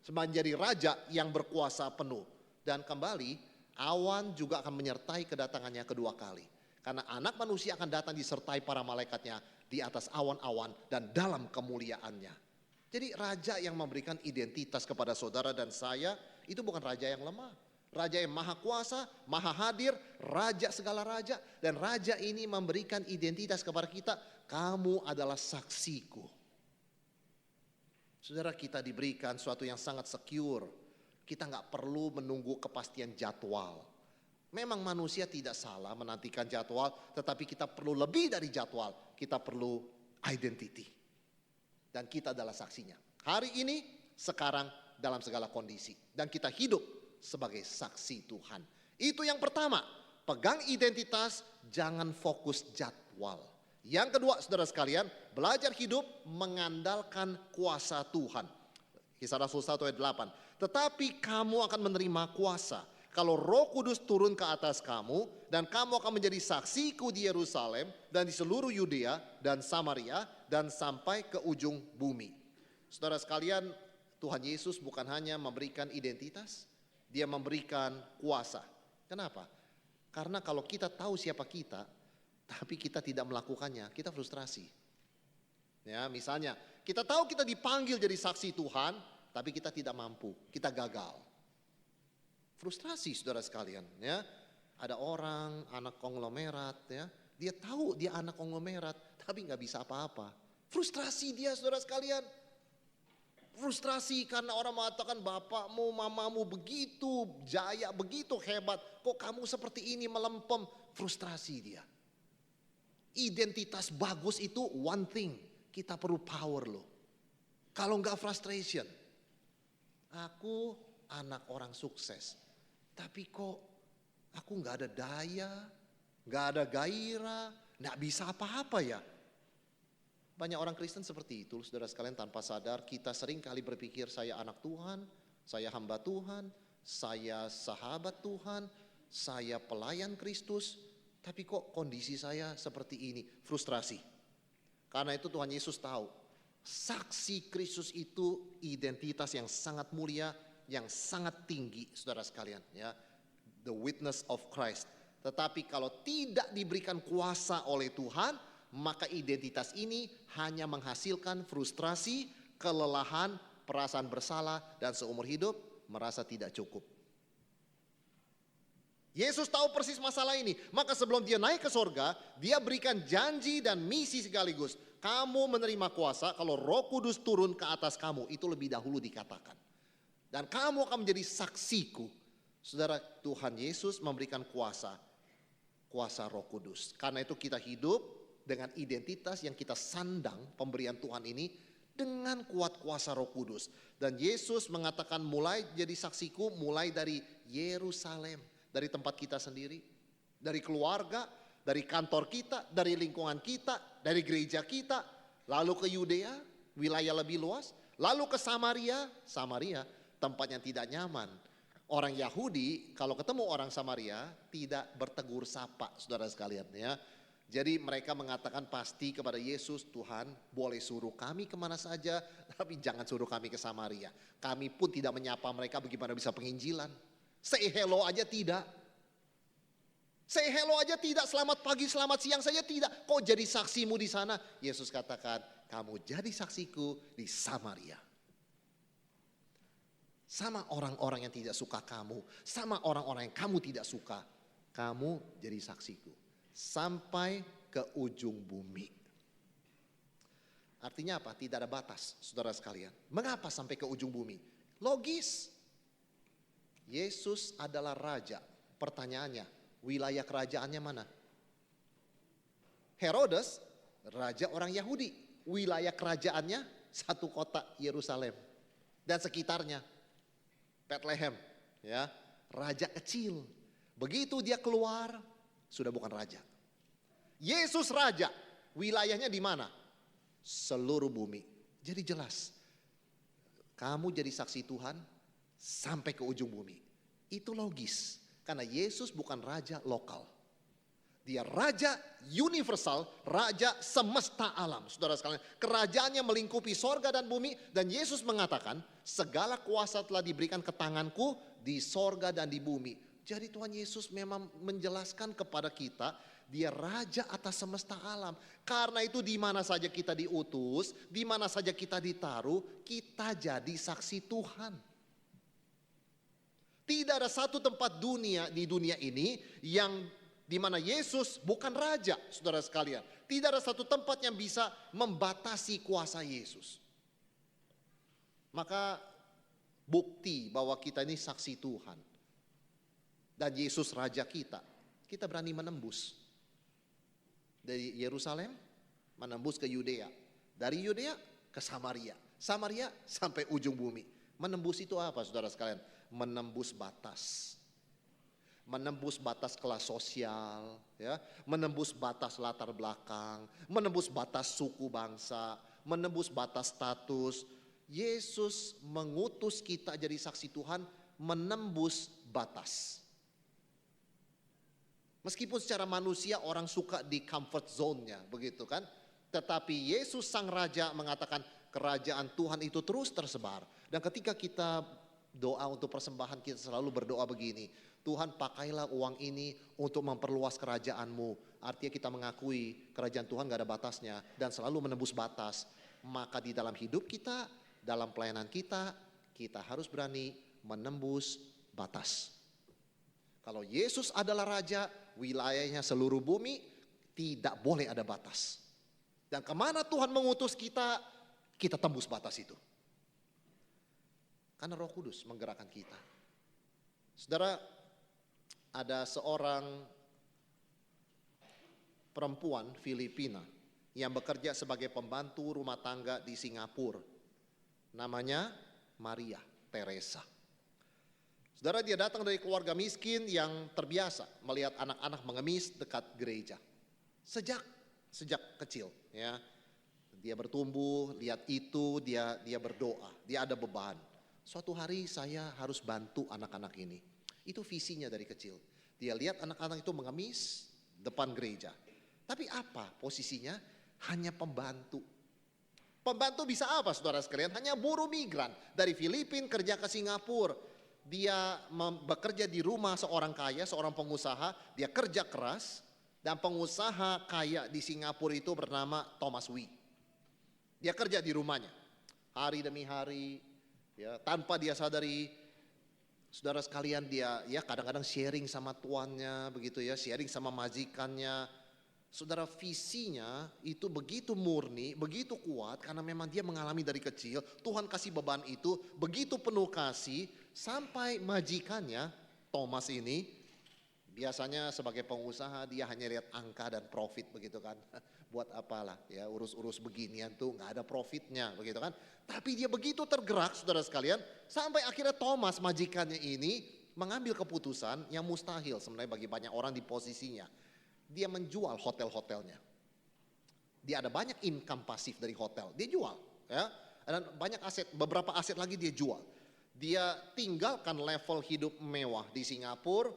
Menjadi raja yang berkuasa penuh. Dan kembali awan juga akan menyertai kedatangannya kedua kali. Karena anak manusia akan datang disertai para malaikatnya di atas awan-awan dan dalam kemuliaannya. Jadi raja yang memberikan identitas kepada saudara dan saya itu bukan raja yang lemah. Raja yang maha kuasa, maha hadir, raja segala raja. Dan raja ini memberikan identitas kepada kita. Kamu adalah saksiku. Saudara, kita diberikan suatu yang sangat secure. Kita nggak perlu menunggu kepastian jadwal. Memang manusia tidak salah menantikan jadwal. Tetapi kita perlu lebih dari jadwal. Kita perlu identity. Dan kita adalah saksinya. Hari ini, sekarang, dalam segala kondisi. Dan kita hidup sebagai saksi Tuhan. Itu yang pertama, pegang identitas, jangan fokus jadwal. Yang kedua, saudara sekalian, belajar hidup mengandalkan kuasa Tuhan. Kisah Rasul 1 ayat 8. Tetapi kamu akan menerima kuasa kalau Roh Kudus turun ke atas kamu, dan kamu akan menjadi saksiku di Yerusalem dan di seluruh Yudea dan Samaria dan sampai ke ujung bumi. Saudara sekalian, Tuhan Yesus bukan hanya memberikan identitas, Dia memberikan kuasa. Kenapa? Karena kalau kita tahu siapa kita, tapi kita tidak melakukannya, kita frustrasi. Ya, misalnya, kita tahu kita dipanggil jadi saksi Tuhan, tapi kita tidak mampu, kita gagal. Frustrasi saudara sekalian. Ya, ada orang anak konglomerat, ya, dia tahu dia anak konglomerat, tapi nggak bisa apa-apa. Frustrasi dia saudara sekalian. Frustrasi karena orang mengatakan bapakmu, mamamu begitu jaya, begitu hebat. Kok kamu seperti ini melempem? Frustrasi dia. Identitas bagus itu one thing. Kita perlu power loh. Kalau enggak frustration. Aku anak orang sukses. Tapi kok aku enggak ada daya, enggak ada gairah, enggak bisa apa-apa ya. Banyak orang Kristen seperti itu, saudara sekalian, tanpa sadar kita sering kali berpikir saya anak Tuhan, saya hamba Tuhan, saya sahabat Tuhan, saya pelayan Kristus, tapi kok kondisi saya seperti ini, frustrasi. Karena itu Tuhan Yesus tahu, saksi Kristus itu identitas yang sangat mulia, yang sangat tinggi, saudara sekalian, ya, the witness of Christ. Tetapi kalau tidak diberikan kuasa oleh Tuhan, maka identitas ini hanya menghasilkan frustrasi, kelelahan, perasaan bersalah, dan seumur hidup merasa tidak cukup. Yesus tahu persis masalah ini. Maka sebelum dia naik ke sorga, dia berikan janji dan misi sekaligus. Kamu menerima kuasa kalau Roh Kudus turun ke atas kamu. Itu lebih dahulu dikatakan. Dan kamu akan menjadi saksiku. Saudara, Tuhan Yesus memberikan kuasa. Kuasa Roh Kudus. Karena itu kita hidup dengan identitas yang kita sandang pemberian Tuhan ini dengan kuat kuasa Roh Kudus. Dan Yesus mengatakan mulai jadi saksiku mulai dari Yerusalem. Dari tempat kita sendiri, dari keluarga, dari kantor kita, dari lingkungan kita, dari gereja kita, lalu ke Yudea, wilayah lebih luas, lalu ke Samaria, tempat yang tidak nyaman. Orang Yahudi kalau ketemu orang Samaria tidak bertegur sapa, saudara sekalian, ya. Jadi mereka mengatakan pasti kepada Yesus, Tuhan boleh suruh kami kemana saja, tapi jangan suruh kami ke Samaria. Kami pun tidak menyapa mereka bagaimana bisa penginjilan. Say hello aja tidak. Say hello aja tidak, selamat pagi, selamat siang saja tidak. Kok jadi saksimu di sana? Yesus katakan, kamu jadi saksiku di Samaria. Sama orang-orang yang tidak suka kamu, sama orang-orang yang kamu tidak suka, kamu jadi saksiku. Sampai ke ujung bumi. Artinya apa? Tidak ada batas, saudara sekalian. Mengapa sampai ke ujung bumi? Logis. Yesus adalah raja. Pertanyaannya, wilayah kerajaannya mana? Herodes, raja orang Yahudi. Wilayah kerajaannya satu kota, Yerusalem. Dan sekitarnya, Bethlehem. Ya, raja kecil. Begitu dia keluar, sudah bukan raja. Yesus raja, wilayahnya di mana? Seluruh bumi. Jadi jelas, kamu jadi saksi Tuhan sampai ke ujung bumi. Itu logis. Karena Yesus bukan raja lokal. Dia raja universal, raja semesta alam. Saudara sekalian, kerajaannya melingkupi sorga dan bumi. Dan Yesus mengatakan, segala kuasa telah diberikan ke tanganku di sorga dan di bumi. Jadi Tuhan Yesus memang menjelaskan kepada kita, dia raja atas semesta alam. Karena itu di mana saja kita diutus, di mana saja kita ditaruh, kita jadi saksi Tuhan. Tidak ada satu tempat di dunia ini yang di mana Yesus bukan raja, saudara sekalian. Tidak ada satu tempat yang bisa membatasi kuasa Yesus. Maka bukti bahwa kita ini saksi Tuhan. Dan Yesus raja kita berani menembus. Dari Yerusalem menembus ke Yudea. Dari Yudea ke Samaria. Samaria sampai ujung bumi. Menembus itu apa, saudara sekalian? Menembus batas. Menembus batas kelas sosial, ya, menembus batas latar belakang, menembus batas suku bangsa, menembus batas status. Yesus mengutus kita jadi saksi Tuhan menembus batas. Meskipun secara manusia orang suka di comfort zone-nya, begitu kan? Tetapi Yesus sang raja mengatakan kerajaan Tuhan itu terus tersebar. Dan ketika kita doa untuk persembahan, kita selalu berdoa begini, Tuhan pakailah uang ini untuk memperluas kerajaan-Mu. Artinya kita mengakui kerajaan Tuhan gak ada batasnya dan selalu menembus batas. Maka di dalam hidup kita, dalam pelayanan kita, kita harus berani menembus batas. Kalau Yesus adalah raja, wilayahnya seluruh bumi, tidak boleh ada batas. Dan kemana Tuhan mengutus kita, kita tembus batas itu. Karena Roh Kudus menggerakkan kita. Saudara, ada seorang perempuan Filipina yang bekerja sebagai pembantu rumah tangga di Singapura. Namanya Maria Teresa. Saudara, dia datang dari keluarga miskin yang terbiasa melihat anak-anak mengemis dekat gereja. Sejak kecil, ya. Dia bertumbuh, lihat itu, dia berdoa, dia ada beban. Suatu hari saya harus bantu anak-anak ini. Itu visinya dari kecil. Dia lihat anak-anak itu mengemis depan gereja. Tapi apa posisinya? Hanya pembantu. Pembantu bisa apa, saudara sekalian? Hanya buruh migran dari Filipina kerja ke Singapura. Dia bekerja di rumah seorang kaya, seorang pengusaha. Dia kerja keras. Dan pengusaha kaya di Singapura itu bernama Thomas Wee. Dia kerja di rumahnya. Hari demi hari. Ya, tanpa dia sadari, saudara sekalian, dia ya kadang-kadang sharing sama tuannya, begitu ya, sharing sama majikannya. Saudara, visinya itu begitu murni, begitu kuat karena memang dia mengalami dari kecil. Tuhan kasih beban itu begitu penuh kasih sampai majikannya Thomas ini biasanya sebagai pengusaha dia hanya lihat angka dan profit, begitu kan. Buat apalah ya urus-urus beginian tuh nggak ada profitnya, begitu kan. Tapi dia begitu tergerak, saudara sekalian, sampai akhirnya Thomas majikannya ini mengambil keputusan yang mustahil sebenarnya bagi banyak orang di posisinya. Dia menjual hotel-hotelnya. Dia ada banyak income pasif dari hotel, dia jual, ya. Dan banyak aset, beberapa aset lagi dia jual. Dia tinggalkan level hidup mewah di Singapura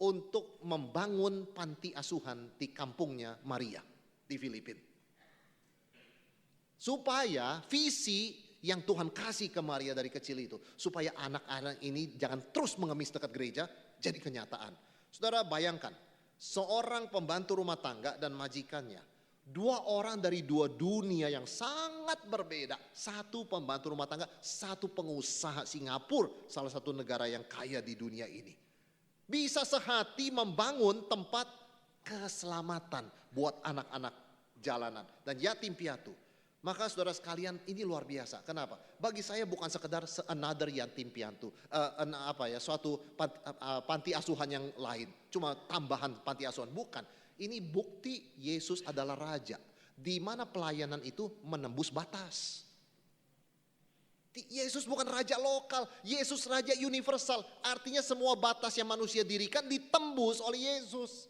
untuk membangun panti asuhan di kampungnya Maria di Filipina. Supaya visi yang Tuhan kasih ke Maria dari kecil itu. Supaya anak-anak ini jangan terus mengemis dekat gereja, jadi kenyataan. Saudara bayangkan, seorang pembantu rumah tangga dan majikannya. Dua orang dari dua dunia yang sangat berbeda. Satu pembantu rumah tangga, satu pengusaha Singapura, salah satu negara yang kaya di dunia ini. Bisa sehati membangun tempat keselamatan buat anak-anak jalanan dan yatim piatu. Maka saudara sekalian, ini luar biasa. Kenapa? Bagi saya bukan sekedar another yatim piatu, suatu panti asuhan yang lain, cuma tambahan panti asuhan, bukan. Ini bukti Yesus adalah raja, di mana pelayanan itu menembus batas. Yesus bukan raja lokal, Yesus raja universal. Artinya semua batas yang manusia dirikan ditembus oleh Yesus.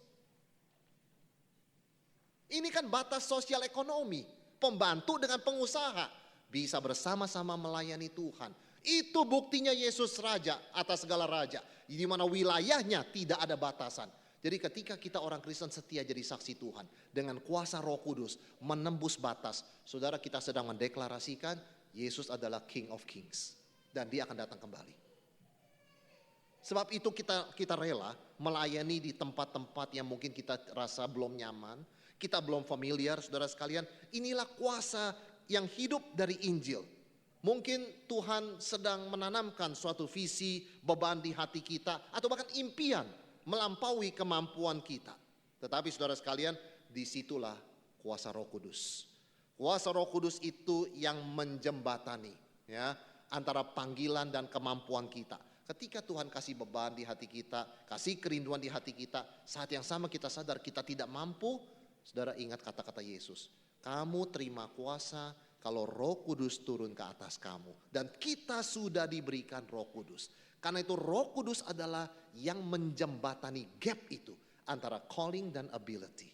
Ini kan batas sosial ekonomi. Pembantu dengan pengusaha bisa bersama-sama melayani Tuhan. Itu buktinya Yesus raja atas segala raja. Di mana wilayahnya tidak ada batasan. Jadi ketika kita orang Kristen setia jadi saksi Tuhan, dengan kuasa Roh Kudus menembus batas, saudara, kita sedang mendeklarasikan Yesus adalah King of Kings. Dan dia akan datang kembali. Sebab itu kita rela melayani di tempat-tempat yang mungkin kita rasa belum nyaman, kita belum familiar, saudara sekalian. Inilah kuasa yang hidup dari Injil. Mungkin Tuhan sedang menanamkan suatu visi, beban di hati kita, atau bahkan impian melampaui kemampuan kita. Tetapi saudara sekalian, disitulah kuasa Roh Kudus. Kuasa Roh Kudus itu yang menjembatani, ya, antara panggilan dan kemampuan kita. Ketika Tuhan kasih beban di hati kita, kasih kerinduan di hati kita, saat yang sama kita sadar kita tidak mampu. Saudara, ingat kata-kata Yesus. Kamu terima kuasa kalau Roh Kudus turun ke atas kamu. Dan kita sudah diberikan Roh Kudus. Karena itu Roh Kudus adalah yang menjembatani gap itu antara calling dan ability.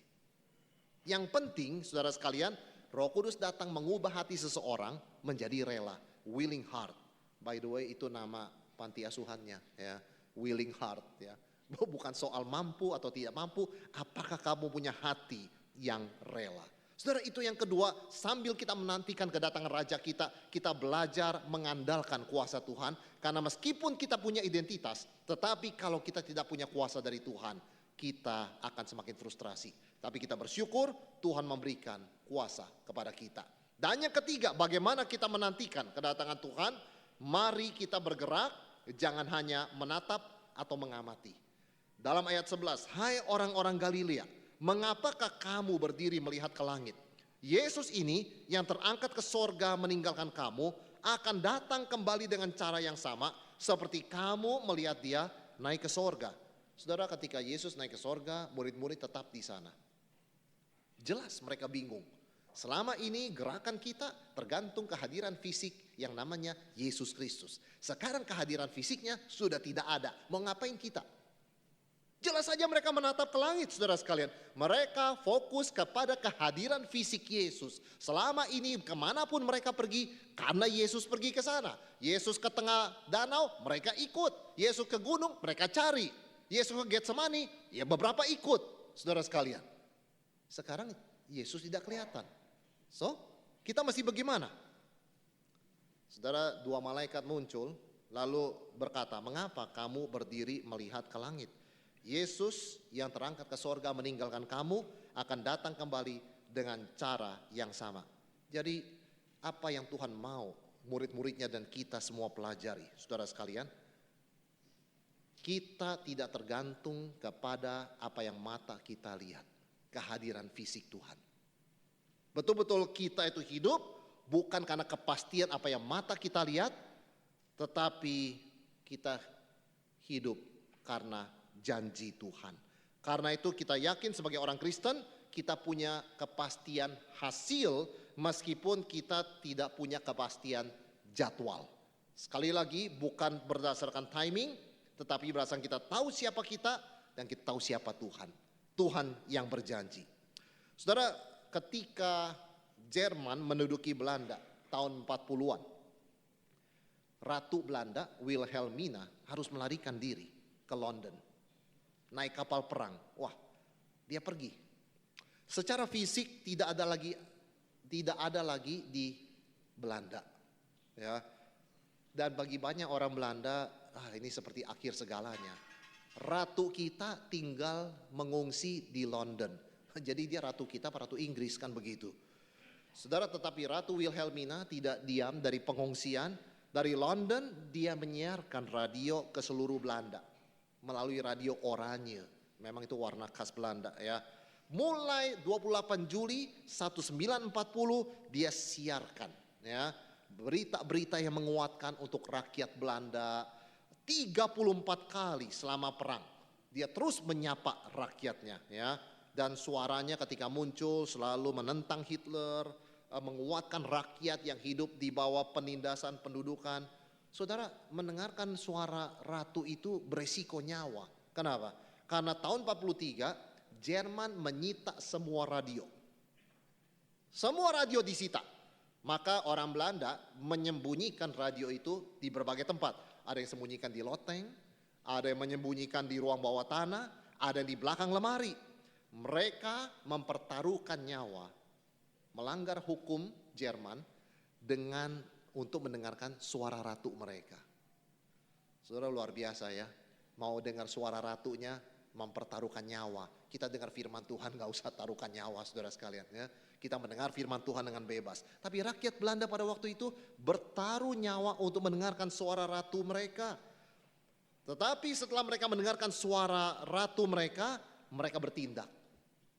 Yang penting, saudara sekalian, Roh Kudus datang mengubah hati seseorang menjadi rela. Willing heart. By the way, itu nama panti asuhannya, ya. Willing heart, ya. Bukan soal mampu atau tidak mampu, apakah kamu punya hati yang rela. Saudara, itu yang kedua, sambil kita menantikan kedatangan Raja kita belajar mengandalkan kuasa Tuhan. Karena meskipun kita punya identitas, tetapi kalau kita tidak punya kuasa dari Tuhan, kita akan semakin frustrasi. Tapi kita bersyukur Tuhan memberikan kuasa kepada kita. Dan yang ketiga, bagaimana kita menantikan kedatangan Tuhan? Mari kita bergerak, jangan hanya menatap atau mengamati. Dalam ayat 11, hai orang-orang Galilea, mengapakah kamu berdiri melihat ke langit? Yesus ini yang terangkat ke sorga meninggalkan kamu akan datang kembali dengan cara yang sama seperti kamu melihat dia naik ke sorga. Saudara, ketika Yesus naik ke sorga, murid-murid tetap di sana. Jelas mereka bingung. Selama ini gerakan kita tergantung kehadiran fisik yang namanya Yesus Kristus. Sekarang kehadiran fisiknya sudah tidak ada. Mau ngapain kita? Jelas saja mereka menatap ke langit, saudara sekalian. Mereka fokus kepada kehadiran fisik Yesus. Selama ini kemanapun mereka pergi, karena Yesus pergi ke sana. Yesus ke tengah danau, mereka ikut. Yesus ke gunung, mereka cari. Yesus ke Getsemani, ya beberapa ikut, saudara sekalian. Sekarang Yesus tidak kelihatan. So, kita masih bagaimana? Saudara, dua malaikat muncul, lalu berkata, mengapa kamu berdiri melihat ke langit? Yesus yang terangkat ke sorga meninggalkan kamu akan datang kembali dengan cara yang sama. Jadi apa yang Tuhan mau murid-muridnya dan kita semua pelajari, saudara sekalian, kita tidak tergantung kepada apa yang mata kita lihat, kehadiran fisik Tuhan. Betul-betul kita itu hidup bukan karena kepastian apa yang mata kita lihat, tetapi kita hidup karena janji Tuhan. Karena itu kita yakin sebagai orang Kristen kita punya kepastian hasil meskipun kita tidak punya kepastian jadwal. Sekali lagi bukan berdasarkan timing, tetapi berdasarkan kita tahu siapa kita dan kita tahu siapa Tuhan. Tuhan yang berjanji. Saudara, ketika Jerman menduduki Belanda tahun 40-an, Ratu Belanda Wilhelmina harus melarikan diri ke London. Naik kapal perang, wah dia pergi. Secara fisik tidak ada lagi di Belanda, Ya. Dan bagi banyak orang Belanda, ini seperti akhir segalanya. Ratu kita tinggal mengungsi di London. Jadi dia ratu kita, ratu Inggris kan begitu. Saudara, tetapi Ratu Wilhelmina tidak diam dari pengungsian. Dari London dia menyiarkan radio ke seluruh Belanda melalui radio Oranje. Memang itu warna khas Belanda ya. Mulai 28 Juli 1940 dia siarkan ya berita-berita yang menguatkan untuk rakyat Belanda. 34 kali selama perang dia terus menyapa rakyatnya ya, dan suaranya ketika muncul selalu menentang Hitler, menguatkan rakyat yang hidup di bawah penindasan pendudukan. Saudara, mendengarkan suara ratu itu beresiko nyawa. Kenapa? Karena tahun 43 Jerman menyita semua radio. Semua radio disita. Maka orang Belanda menyembunyikan radio itu di berbagai tempat. Ada yang sembunyikan di loteng, ada yang menyembunyikan di ruang bawah tanah, ada yang di belakang lemari. Mereka mempertaruhkan nyawa, melanggar hukum Jerman dengan untuk mendengarkan suara ratu mereka. Saudara, luar biasa ya. Mau dengar suara ratunya, mempertaruhkan nyawa. Kita dengar firman Tuhan, gak usah taruhkan nyawa saudara sekalian ya. Kita mendengar firman Tuhan dengan bebas. Tapi rakyat Belanda pada waktu itu bertaruh nyawa untuk mendengarkan suara ratu mereka. Tetapi setelah mereka mendengarkan suara ratu mereka, mereka bertindak.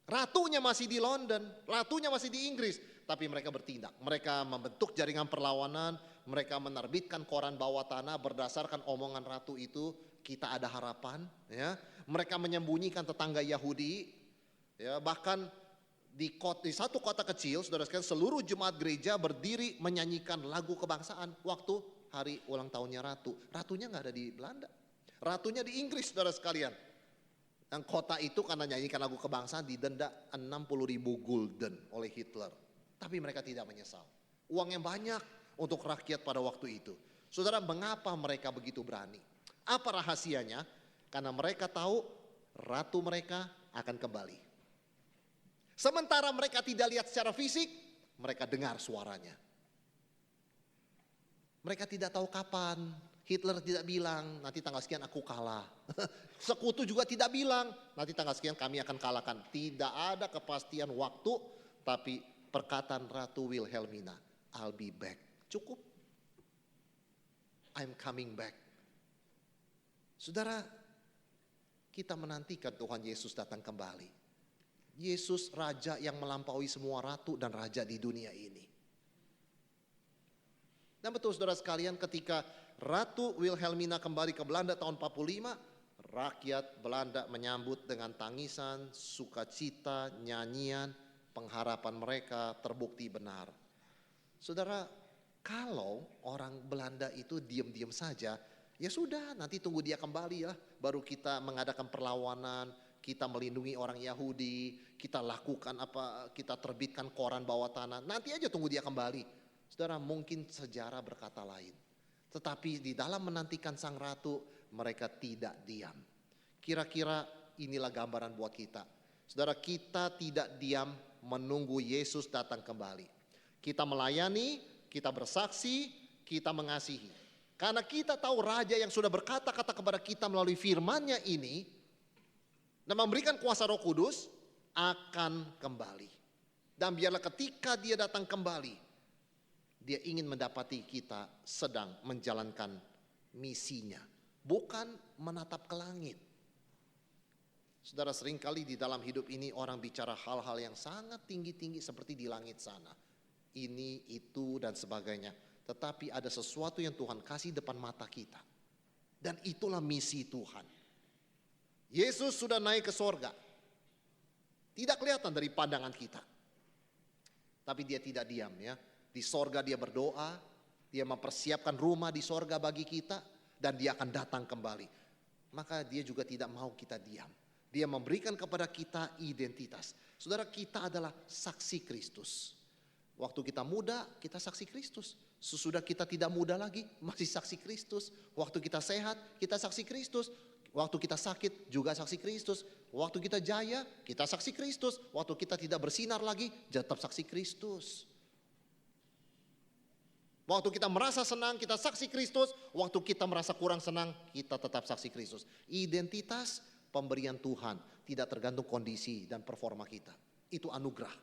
Ratunya masih di London, ratunya masih di Inggris, tapi mereka bertindak. Mereka membentuk jaringan perlawanan, mereka menerbitkan koran bawah tanah berdasarkan omongan ratu itu, kita ada harapan ya. Mereka menyembunyikan tetangga Yahudi ya, bahkan di satu kota kecil, saudara sekalian, seluruh jemaat gereja berdiri menyanyikan lagu kebangsaan waktu hari ulang tahunnya ratu. Ratunya nggak ada di Belanda, ratunya di Inggris, saudara sekalian. Dan kota itu karena nyanyikan lagu kebangsaan didenda 60.000 gulden oleh Hitler. Tapi mereka tidak menyesal. Uang yang banyak untuk rakyat pada waktu itu. Saudara, mengapa mereka begitu berani? Apa rahasianya? Karena mereka tahu ratu mereka akan kembali. Sementara mereka tidak lihat secara fisik, mereka dengar suaranya. Mereka tidak tahu kapan. Hitler tidak bilang, nanti tanggal sekian aku kalah. Sekutu juga tidak bilang, nanti tanggal sekian kami akan kalahkan. Tidak ada kepastian waktu, tapi perkataan Ratu Wilhelmina, I'll be back. Cukup. I'm coming back. Saudara, kita menantikan Tuhan Yesus datang kembali. Yesus raja yang melampaui semua ratu dan raja di dunia ini. Dan betul saudara sekalian, ketika Ratu Wilhelmina kembali ke Belanda tahun 45, rakyat Belanda menyambut dengan tangisan, sukacita, nyanyian, pengharapan mereka terbukti benar. Saudara, kalau orang Belanda itu diam-diam saja, ya sudah, nanti tunggu dia kembali ya, baru kita mengadakan perlawanan, kita melindungi orang Yahudi, kita lakukan apa, kita terbitkan koran bawah tanah, nanti aja tunggu dia kembali. Saudara, mungkin sejarah berkata lain. Tetapi di dalam menantikan sang ratu, mereka tidak diam. Kira-kira inilah gambaran buat kita. Saudara, kita tidak diam menunggu Yesus datang kembali. Kita melayani, kita bersaksi, kita mengasihi. Karena kita tahu raja yang sudah berkata-kata kepada kita melalui firman-Nya ini, dan memberikan kuasa Roh Kudus, akan kembali. Dan biarlah ketika dia datang kembali, dia ingin mendapati kita sedang menjalankan misinya, bukan menatap ke langit. Saudara, seringkali di dalam hidup ini orang bicara hal-hal yang sangat tinggi-tinggi seperti di langit sana. Ini, itu, dan sebagainya. Tetapi ada sesuatu yang Tuhan kasih depan mata kita. Dan itulah misi Tuhan. Yesus sudah naik ke sorga. Tidak kelihatan dari pandangan kita. Tapi dia tidak diam ya. Di sorga dia berdoa. Dia mempersiapkan rumah di sorga bagi kita. Dan dia akan datang kembali. Maka dia juga tidak mau kita diam. Dia memberikan kepada kita identitas. Saudara, kita adalah saksi Kristus. Waktu kita muda, kita saksi Kristus. Sesudah kita tidak muda lagi, masih saksi Kristus. Waktu kita sehat, kita saksi Kristus. Waktu kita sakit, juga saksi Kristus. Waktu kita jaya, kita saksi Kristus. Waktu kita tidak bersinar lagi, tetap saksi Kristus. Waktu kita merasa senang, kita saksi Kristus. Waktu kita merasa kurang senang, kita tetap saksi Kristus. Identitas pemberian Tuhan tidak tergantung kondisi dan performa kita. Itu anugerah,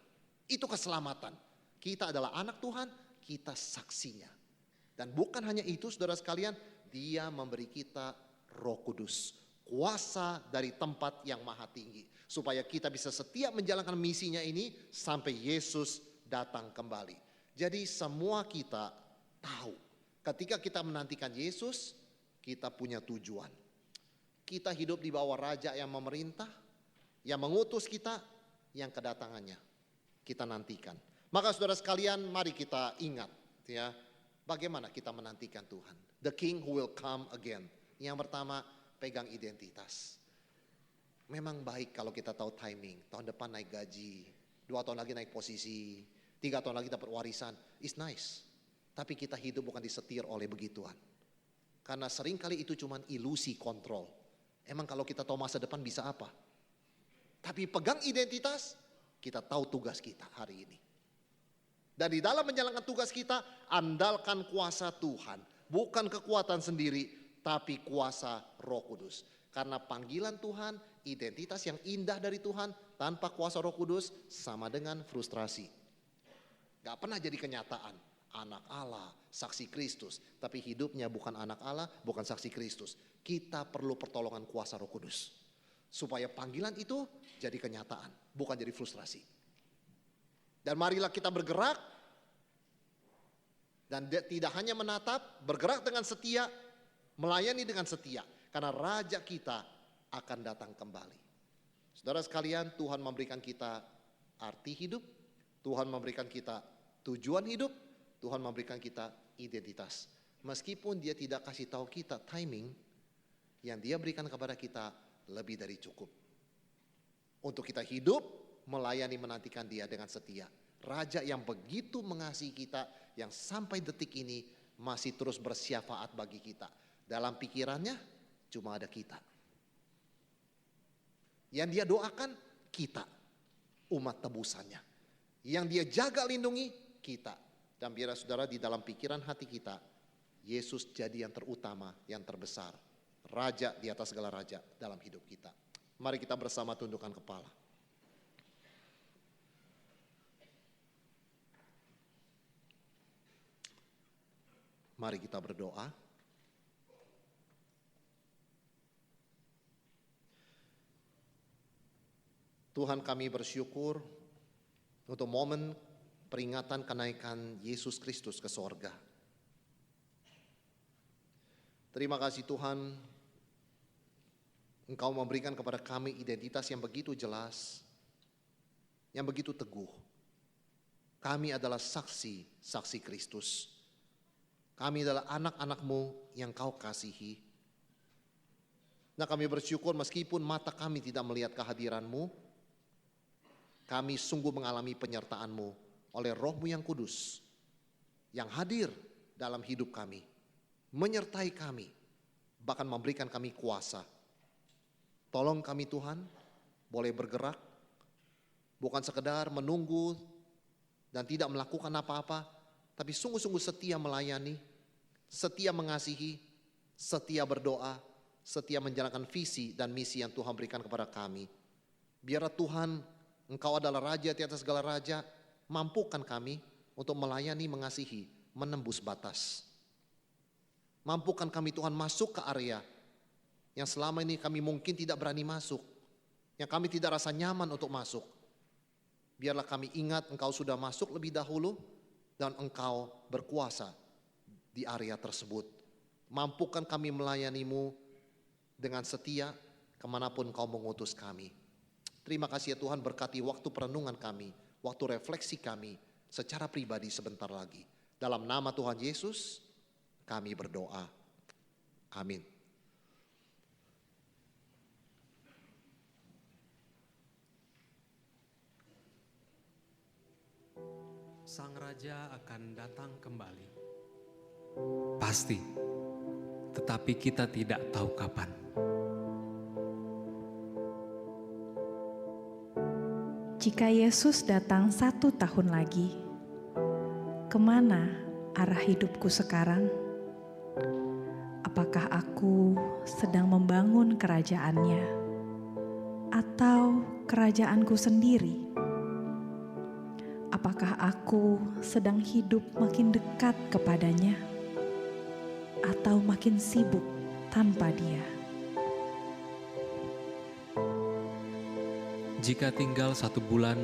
itu keselamatan. Kita adalah anak Tuhan, kita saksinya. Dan bukan hanya itu saudara sekalian, Dia memberi kita Roh Kudus. Kuasa dari tempat yang maha tinggi. Supaya kita bisa setia menjalankan misinya ini sampai Yesus datang kembali. Jadi semua kita tahu, ketika kita menantikan Yesus, kita punya tujuan. Kita hidup di bawah raja yang memerintah, yang mengutus kita, yang kedatangannya kita nantikan. Maka saudara sekalian, mari kita ingat ya, bagaimana kita menantikan Tuhan. The King who will come again. Yang pertama, pegang identitas. Memang baik kalau kita tahu timing. Tahun depan naik gaji, 2 tahun lagi naik posisi, 3 tahun lagi dapat warisan. It's nice. Tapi kita hidup bukan disetir oleh begituan. Karena seringkali itu cuma ilusi kontrol. Emang kalau kita tahu masa depan bisa apa? Tapi pegang identitas, kita tahu tugas kita hari ini. Dan di dalam menjalankan tugas kita, andalkan kuasa Tuhan. Bukan kekuatan sendiri, tapi kuasa Roh Kudus. Karena panggilan Tuhan, identitas yang indah dari Tuhan, tanpa kuasa Roh Kudus, sama dengan frustrasi. Gak pernah jadi kenyataan. Anak Allah, saksi Kristus. Tapi hidupnya bukan anak Allah, bukan saksi Kristus. Kita perlu pertolongan kuasa Roh Kudus. Supaya panggilan itu jadi kenyataan, bukan jadi frustrasi. Dan marilah kita bergerak. Dan tidak hanya menatap, bergerak dengan setia, melayani dengan setia. Karena Raja kita akan datang kembali. Saudara sekalian, Tuhan memberikan kita arti hidup. Tuhan memberikan kita tujuan hidup. Tuhan memberikan kita identitas. Meskipun Dia tidak kasih tahu kita timing, yang Dia berikan kepada kita lebih dari cukup. Untuk kita hidup, melayani, menantikan Dia dengan setia. Raja yang begitu mengasihi kita, yang sampai detik ini masih terus bersyafaat bagi kita. Dalam pikirannya cuma ada kita. Yang Dia doakan kita, umat tebusannya. Yang Dia jaga lindungi kita. Dan biarlah saudara di dalam pikiran hati kita, Yesus jadi yang terutama, yang terbesar. Raja di atas segala raja dalam hidup kita. Mari kita bersama tundukkan kepala. Mari kita berdoa. Tuhan, kami bersyukur untuk momen peringatan kenaikan Yesus Kristus ke sorga. Terima kasih Tuhan, Engkau memberikan kepada kami identitas yang begitu jelas, yang begitu teguh. Kami adalah saksi Kristus. Kami adalah anak-anak-Mu yang Kau kasihi. Nah, kami bersyukur meskipun mata kami tidak melihat kehadiran-Mu, kami sungguh mengalami penyertaan-Mu oleh Roh-Mu yang kudus, yang hadir dalam hidup kami, menyertai kami, bahkan memberikan kami kuasa. Tolong kami Tuhan, boleh bergerak, bukan sekedar menunggu dan tidak melakukan apa-apa, tapi sungguh-sungguh setia melayani, setia mengasihi, setia berdoa, setia menjalankan visi dan misi yang Tuhan berikan kepada kami. Biarlah Tuhan, Engkau adalah Raja di atas segala raja, mampukan kami untuk melayani, mengasihi, menembus batas. Mampukan kami Tuhan masuk ke area yang selama ini kami mungkin tidak berani masuk, yang kami tidak rasa nyaman untuk masuk. Biarlah kami ingat Engkau sudah masuk lebih dahulu dan Engkau berkuasa di area tersebut. Mampukan kami melayani-Mu dengan setia kemanapun Engkau mengutus kami. Terima kasih ya Tuhan, berkati waktu perenungan kami, waktu refleksi kami secara pribadi sebentar lagi. Dalam nama Tuhan Yesus kami berdoa. Amin. Sang Raja akan datang kembali. Pasti, tetapi kita tidak tahu kapan. Jika Yesus datang 1 tahun lagi, kemana arah hidupku sekarang? Apakah aku sedang membangun kerajaannya atau kerajaanku sendiri? Apakah aku sedang hidup makin dekat kepadanya atau makin sibuk tanpa dia? Jika tinggal 1 bulan,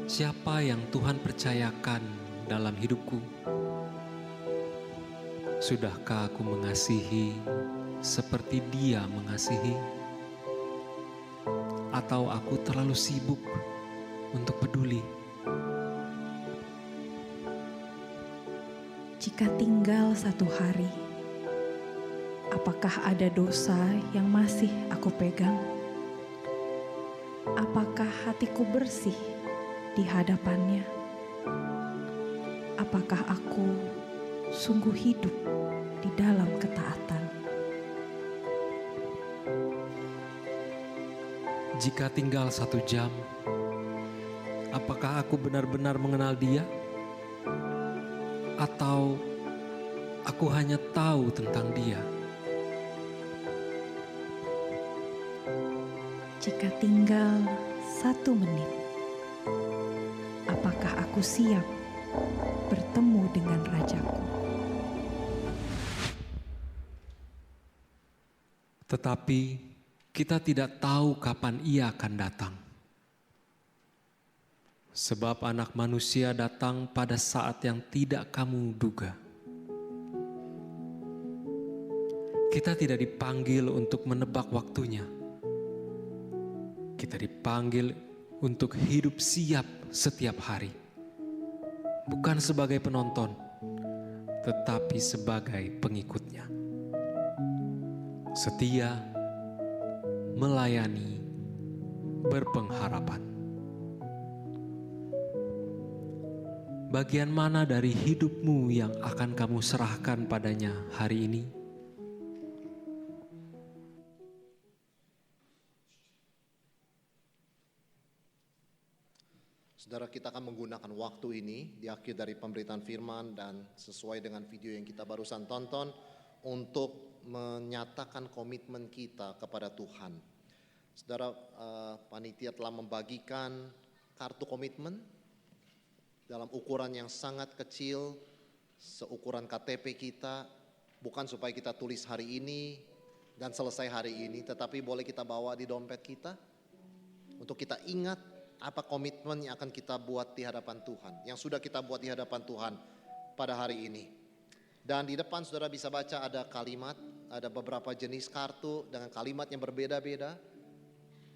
siapa yang Tuhan percayakan dalam hidupku? Sudahkah aku mengasihi seperti Dia mengasihi? Atau aku terlalu sibuk untuk peduli? Jika tinggal 1 hari, apakah ada dosa yang masih aku pegang? Apakah hatiku bersih di hadapannya? Apakah aku sungguh hidup di dalam ketaatan? Jika tinggal 1 jam, apakah aku benar-benar mengenal Dia? Atau aku hanya tahu tentang Dia? Jika tinggal 1 menit, apakah aku siap bertemu dengan Rajaku? Tetapi kita tidak tahu kapan Ia akan datang. Sebab Anak Manusia datang pada saat yang tidak kamu duga. Kita tidak dipanggil untuk menebak waktunya. Kita dipanggil untuk hidup siap setiap hari. Bukan sebagai penonton, tetapi sebagai pengikutnya. Setia, melayani, berpengharapan. Bagian mana dari hidupmu yang akan kamu serahkan padanya hari ini? Saudara, kita akan menggunakan waktu ini di akhir dari pemberitaan firman dan sesuai dengan video yang kita barusan tonton untuk menyatakan komitmen kita kepada Tuhan. Saudara, panitia telah membagikan kartu komitmen dalam ukuran yang sangat kecil, seukuran KTP kita, bukan supaya kita tulis hari ini dan selesai hari ini, tetapi boleh kita bawa di dompet kita untuk kita ingat apa komitmen yang akan kita buat di hadapan Tuhan, yang sudah kita buat di hadapan Tuhan pada hari ini. Dan di depan saudara bisa baca ada kalimat, ada beberapa jenis kartu dengan kalimat yang berbeda-beda.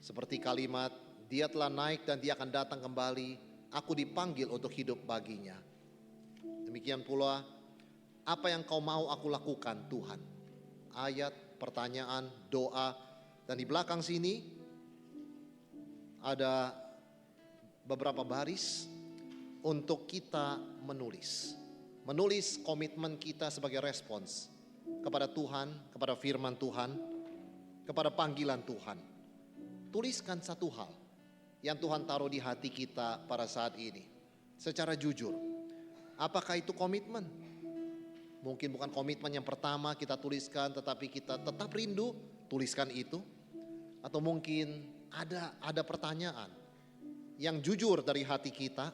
Seperti kalimat, Dia telah naik dan Dia akan datang kembali, aku dipanggil untuk hidup baginya. Demikian pula, apa yang kau mau aku lakukan Tuhan? Ayat, pertanyaan, doa, dan di belakang sini ada beberapa baris untuk kita menulis komitmen kita sebagai respons kepada Tuhan, kepada firman Tuhan, kepada panggilan Tuhan. Tuliskan satu hal yang Tuhan taruh di hati kita pada saat ini secara jujur. Apakah itu komitmen? Mungkin bukan komitmen yang pertama kita tuliskan, tetapi kita tetap rindu, tuliskan itu. Atau mungkin ada pertanyaan yang jujur dari hati kita,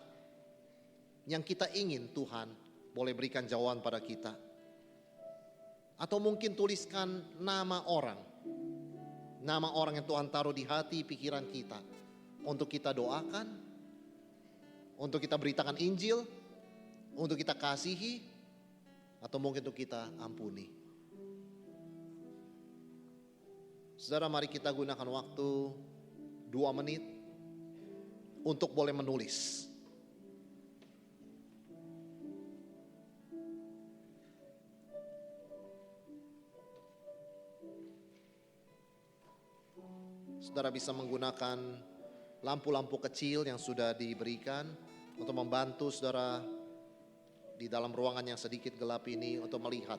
yang kita ingin Tuhan boleh berikan jawaban pada kita. Atau mungkin tuliskan nama orang yang Tuhan taruh di hati pikiran kita, untuk kita doakan, untuk kita beritakan Injil, untuk kita kasihi, atau mungkin untuk kita ampuni. Saudara, mari kita gunakan waktu 2 menit untuk boleh menulis. Saudara bisa menggunakan lampu-lampu kecil yang sudah diberikan untuk membantu saudara di dalam ruangan yang sedikit gelap ini untuk melihat.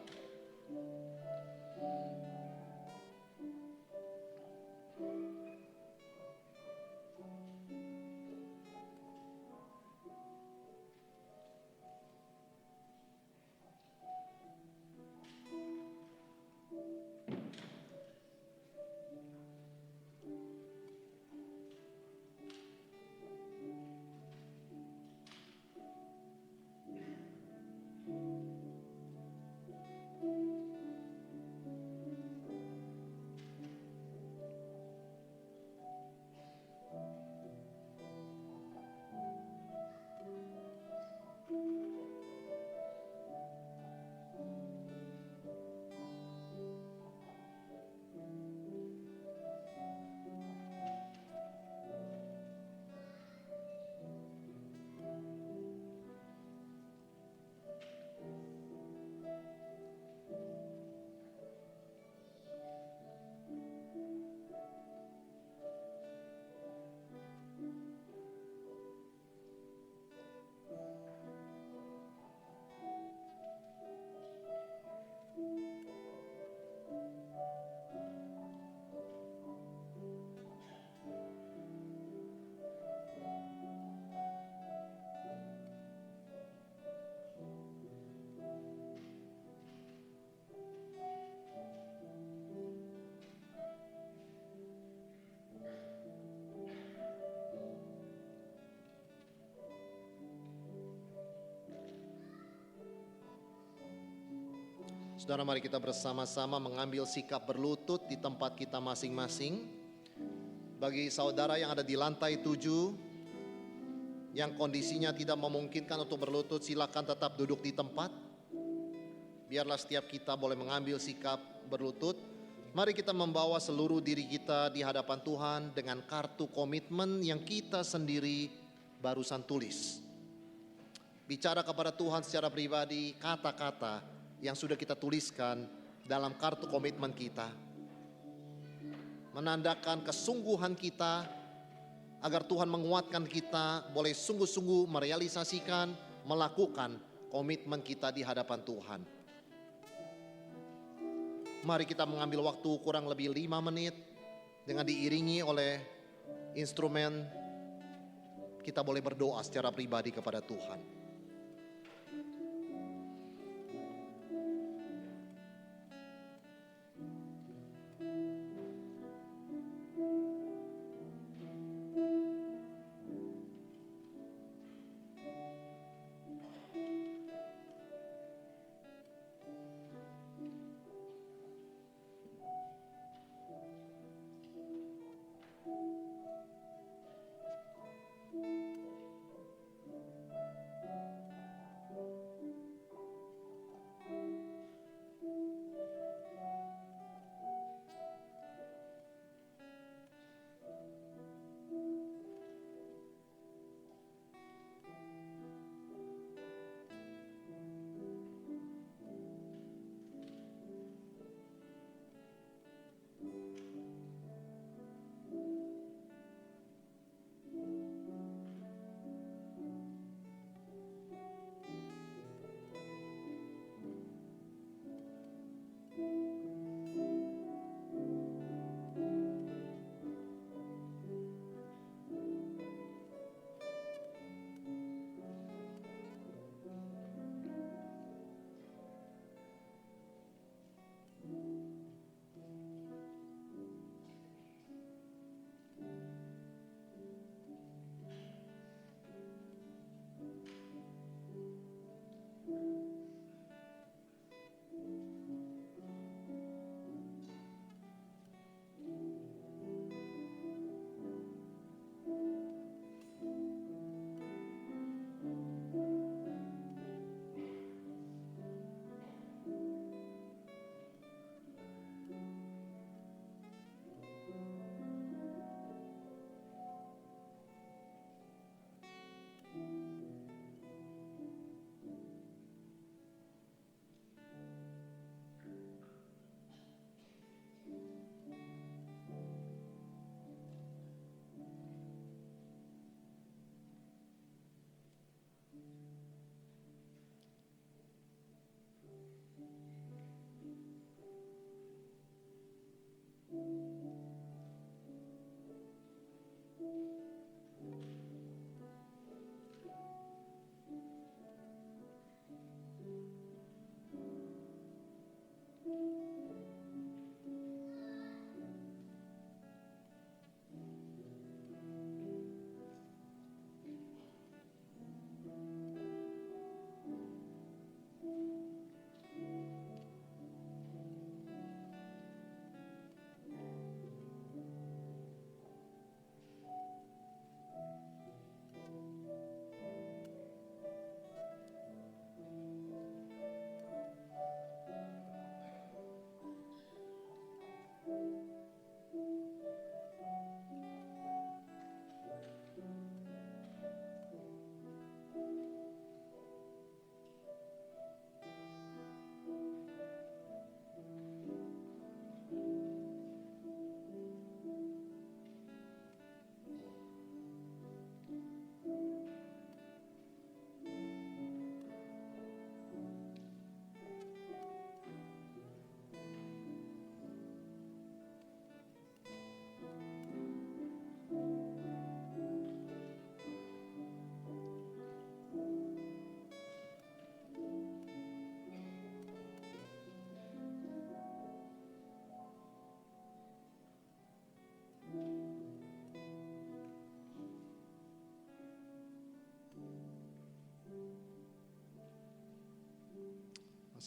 Saudara, mari kita bersama-sama mengambil sikap berlutut di tempat kita masing-masing. Bagi saudara yang ada di lantai 7, yang kondisinya tidak memungkinkan untuk berlutut, silakan tetap duduk di tempat. Biarlah setiap kita boleh mengambil sikap berlutut. Mari kita membawa seluruh diri kita di hadapan Tuhan dengan kartu komitmen yang kita sendiri barusan tulis. Bicara kepada Tuhan secara pribadi kata-kata yang sudah kita tuliskan dalam kartu komitmen kita. Menandakan kesungguhan kita agar Tuhan menguatkan kita boleh sungguh-sungguh merealisasikan, melakukan komitmen kita di hadapan Tuhan. Mari kita mengambil waktu kurang lebih 5 menit dengan diiringi oleh instrumen. Kita boleh berdoa secara pribadi kepada Tuhan.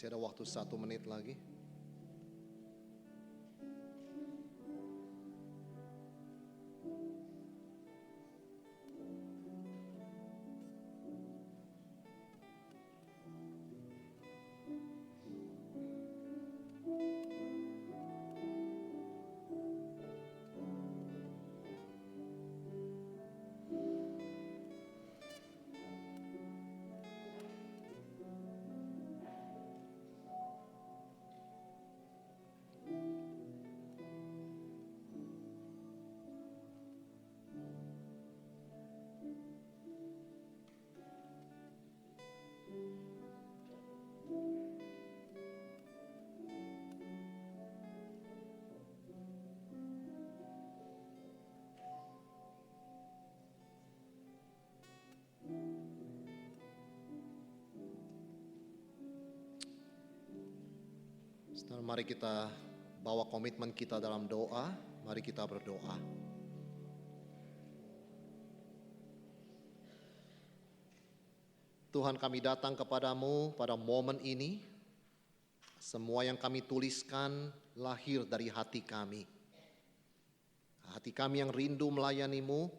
Masih ada waktu 1 menit lagi. Saudara, mari kita bawa komitmen kita dalam doa. Mari kita berdoa. Tuhan, kami datang kepadamu pada momen ini. Semua yang kami tuliskan lahir dari hati kami. Hati kami yang rindu melayanimu.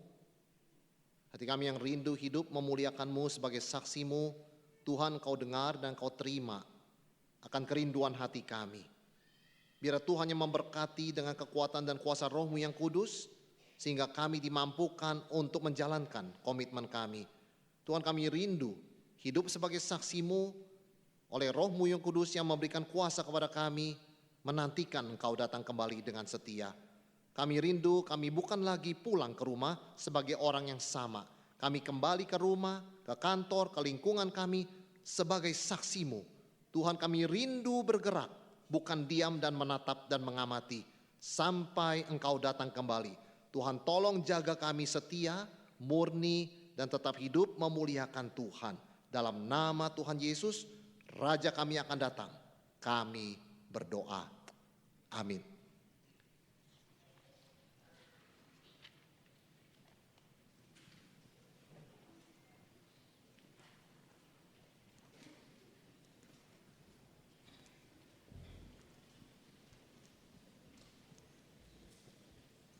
Hati kami yang rindu hidup memuliakanmu sebagai saksimu. Tuhan, kau dengar dan kau terima akan kerinduan hati kami. Biar Tuhan yang memberkati dengan kekuatan dan kuasa Roh-Mu yang kudus, sehingga kami dimampukan untuk menjalankan komitmen kami. Tuhan, kami rindu hidup sebagai saksi-Mu oleh Roh-Mu yang kudus yang memberikan kuasa kepada kami, menantikan Engkau datang kembali dengan setia. Kami rindu, kami bukan lagi pulang ke rumah sebagai orang yang sama. Kami kembali ke rumah, ke kantor, ke lingkungan kami sebagai saksi-Mu. Tuhan, kami rindu bergerak, bukan diam dan menatap dan mengamati sampai Engkau datang kembali. Tuhan, tolong jaga kami setia, murni, dan tetap hidup memuliakan Tuhan. Dalam nama Tuhan Yesus, Raja kami akan datang. Kami berdoa. Amin.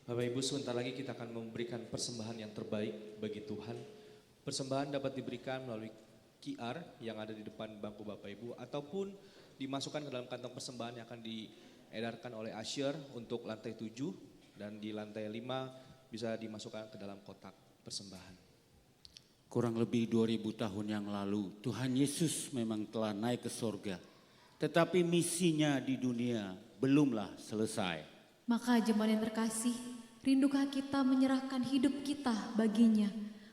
Bapak Ibu, sebentar lagi kita akan memberikan persembahan yang terbaik bagi Tuhan. Persembahan dapat diberikan melalui QR yang ada di depan bangku Bapak Ibu, ataupun dimasukkan ke dalam kantong persembahan yang akan diedarkan oleh usher untuk lantai 7, dan di lantai 5 bisa dimasukkan ke dalam kotak persembahan. Kurang lebih 2000 tahun yang lalu Tuhan Yesus memang telah naik ke surga. Tetapi misinya di dunia belumlah selesai. Maka jemaat yang terkasih, rindukah kita menyerahkan hidup kita baginya,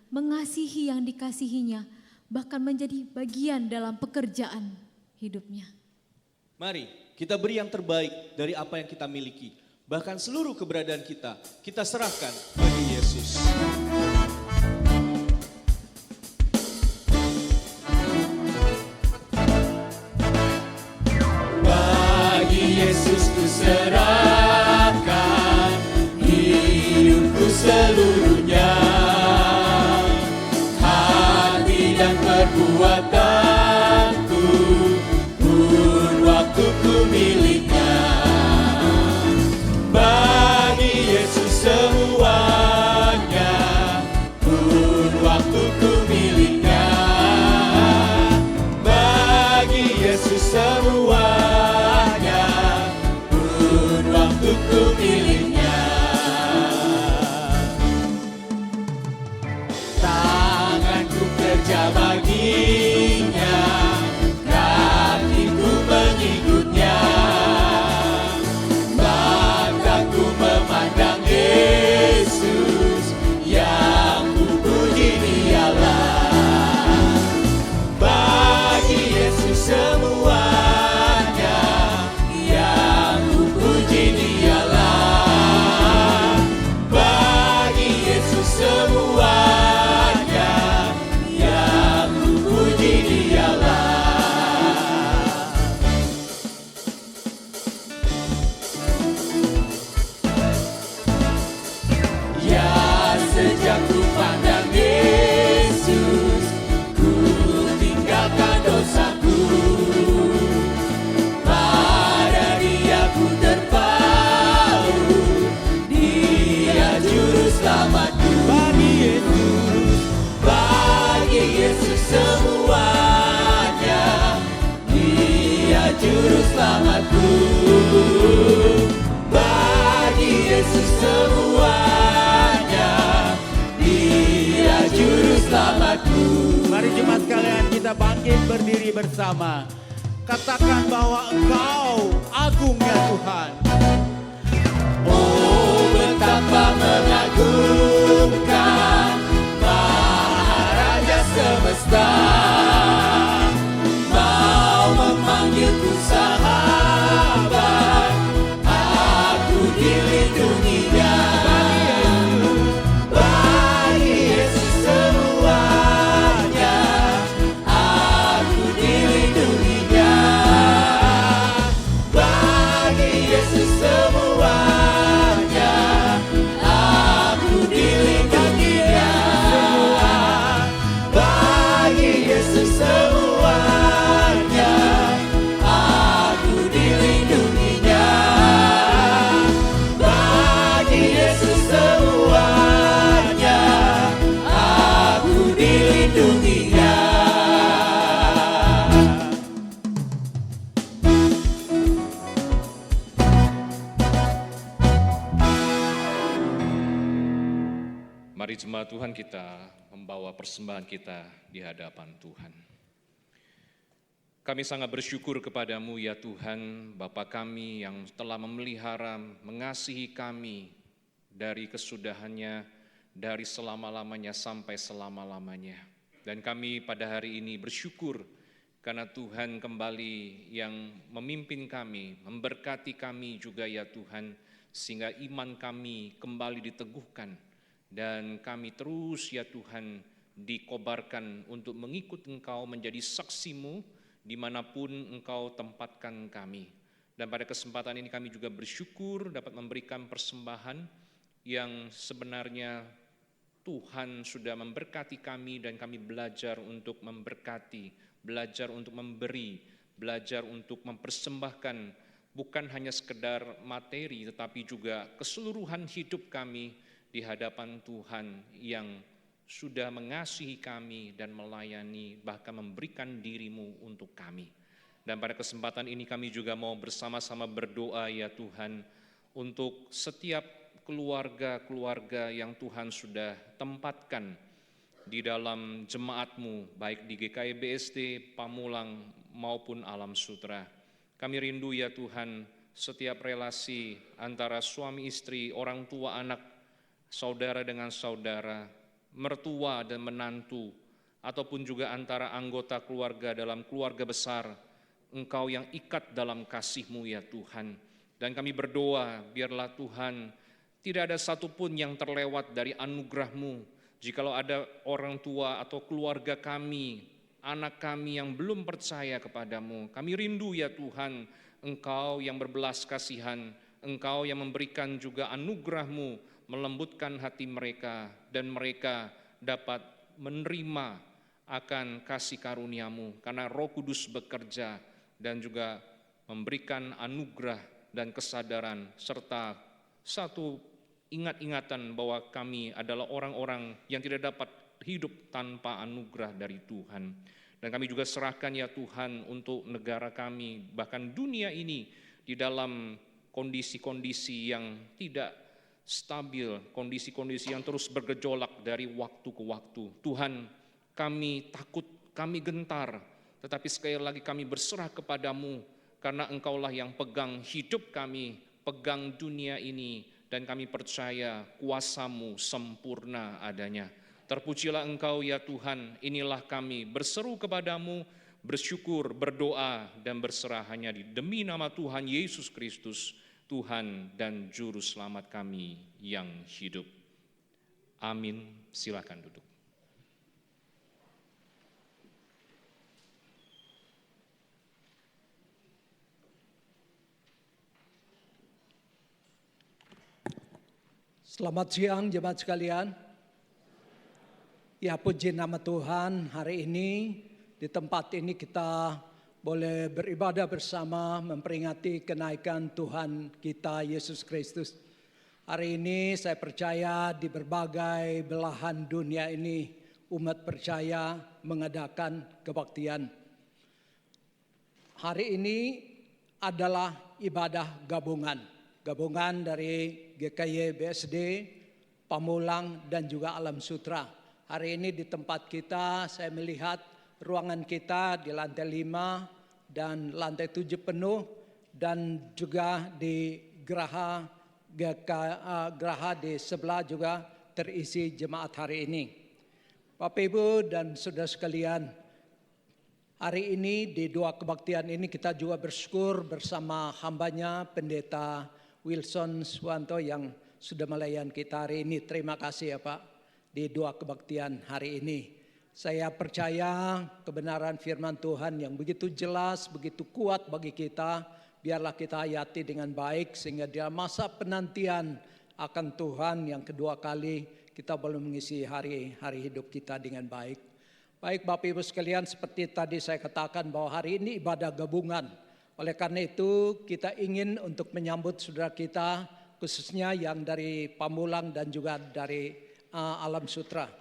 mengasihi yang dikasihinya, bahkan menjadi bagian dalam pekerjaan hidupnya. Mari kita beri yang terbaik dari apa yang kita miliki. Bahkan seluruh keberadaan kita serahkan bagi Yesus. Bagi Yesus ku serahkan hidupku seluruhnya, hati dan perbuatanku pun waktuku miliknya. Bagi Yesus semuanya pun waktuku miliknya. Bagi Yesus semuanya pun waktuku miliknya. bersama. Katakan bahwa Engkau agung ya Tuhan. Oh, betapa mengagumkan Maharaja semesta, mau memanggilku sahabat, aku dilindunginya. Bagi Yesus semuanya, aku dilindunginya. Bagi Yesus semuanya, aku dilindunginya. Bagi Yesus semuanya, aku dilindunginya. Bagi Yesus semuanya, aku dilindunginya. Mari jemaat Tuhan kita membawa persembahan kita di hadapan Tuhan. Kami sangat bersyukur kepadamu ya Tuhan, Bapa kami yang telah memelihara, mengasihi kami dari kesudahannya, dari selama-lamanya sampai selama-lamanya. Dan kami pada hari ini bersyukur karena Tuhan kembali yang memimpin kami, memberkati kami juga ya Tuhan, sehingga iman kami kembali diteguhkan. Dan kami terus ya Tuhan dikobarkan untuk mengikut Engkau menjadi saksimu dimanapun Engkau tempatkan kami. Dan pada kesempatan ini kami juga bersyukur dapat memberikan persembahan yang sebenarnya Tuhan sudah memberkati kami dan kami belajar untuk memberkati, belajar untuk memberi, belajar untuk mempersembahkan bukan hanya sekedar materi tetapi juga keseluruhan hidup kami di hadapan Tuhan yang sudah mengasihi kami dan melayani, bahkan memberikan dirimu untuk kami. Dan pada kesempatan ini kami juga mau bersama-sama berdoa ya Tuhan, untuk setiap keluarga-keluarga yang Tuhan sudah tempatkan di dalam jemaat-Mu, baik di GKI BSD, Pamulang maupun Alam Sutra. Kami rindu ya Tuhan, setiap relasi antara suami istri, orang tua anak, saudara dengan saudara, mertua dan menantu, ataupun juga antara anggota keluarga dalam keluarga besar, Engkau yang ikat dalam kasih-Mu ya Tuhan. Dan kami berdoa, biarlah Tuhan, tidak ada satupun yang terlewat dari anugerah-Mu. Jikalau ada orang tua atau keluarga kami, anak kami yang belum percaya kepadamu, kami rindu ya Tuhan, Engkau yang berbelas kasihan, Engkau yang memberikan juga anugerah-Mu, melembutkan hati mereka, dan mereka dapat menerima akan kasih karunia-Mu, karena Roh Kudus bekerja dan juga memberikan anugerah dan kesadaran, serta satu ingat-ingatan bahwa kami adalah orang-orang yang tidak dapat hidup tanpa anugerah dari Tuhan. Dan kami juga serahkan ya Tuhan untuk negara kami, bahkan dunia ini di dalam kondisi-kondisi yang tidak stabil, kondisi-kondisi yang terus bergejolak dari waktu ke waktu. Tuhan, kami takut, kami gentar, tetapi sekali lagi kami berserah kepadamu, karena Engkaulah yang pegang hidup kami, pegang dunia ini, dan kami percaya kuasa-Mu sempurna adanya. Terpujilah Engkau ya Tuhan, inilah kami berseru kepadamu, bersyukur, berdoa, dan berserah hanya demi nama Tuhan Yesus Kristus, Tuhan dan Juru Selamat kami yang hidup. Amin. Silakan duduk. Selamat siang jemaat sekalian. Ya puji nama Tuhan, hari ini di tempat ini kita boleh beribadah bersama memperingati kenaikan Tuhan kita Yesus Kristus. Hari ini saya percaya di berbagai belahan dunia ini umat percaya mengadakan kebaktian. Hari ini adalah ibadah gabungan. Gabungan dari GKI BSD, Pamulang dan juga Alam Sutra. Hari ini di tempat kita saya melihat ruangan kita di lantai 5 dan lantai 7 penuh, dan juga di geraha di sebelah juga terisi jemaat hari ini. Bapak Ibu dan saudara sekalian, hari ini di doa kebaktian ini kita juga bersyukur bersama hambanya Pendeta Wilson Swanto yang sudah melayani kita hari ini. Terima kasih ya Pak di doa kebaktian hari ini. Saya percaya kebenaran firman Tuhan yang begitu jelas, begitu kuat bagi kita. Biarlah kita hayati dengan baik sehingga di masa penantian akan Tuhan yang kedua kali kita boleh mengisi hari-hari hidup kita dengan baik. Baik Bapak Ibu sekalian, seperti tadi saya katakan bahwa hari ini ibadah gabungan. Oleh karena itu kita ingin untuk menyambut saudara kita khususnya yang dari Pamulang dan juga dari Alam Sutra.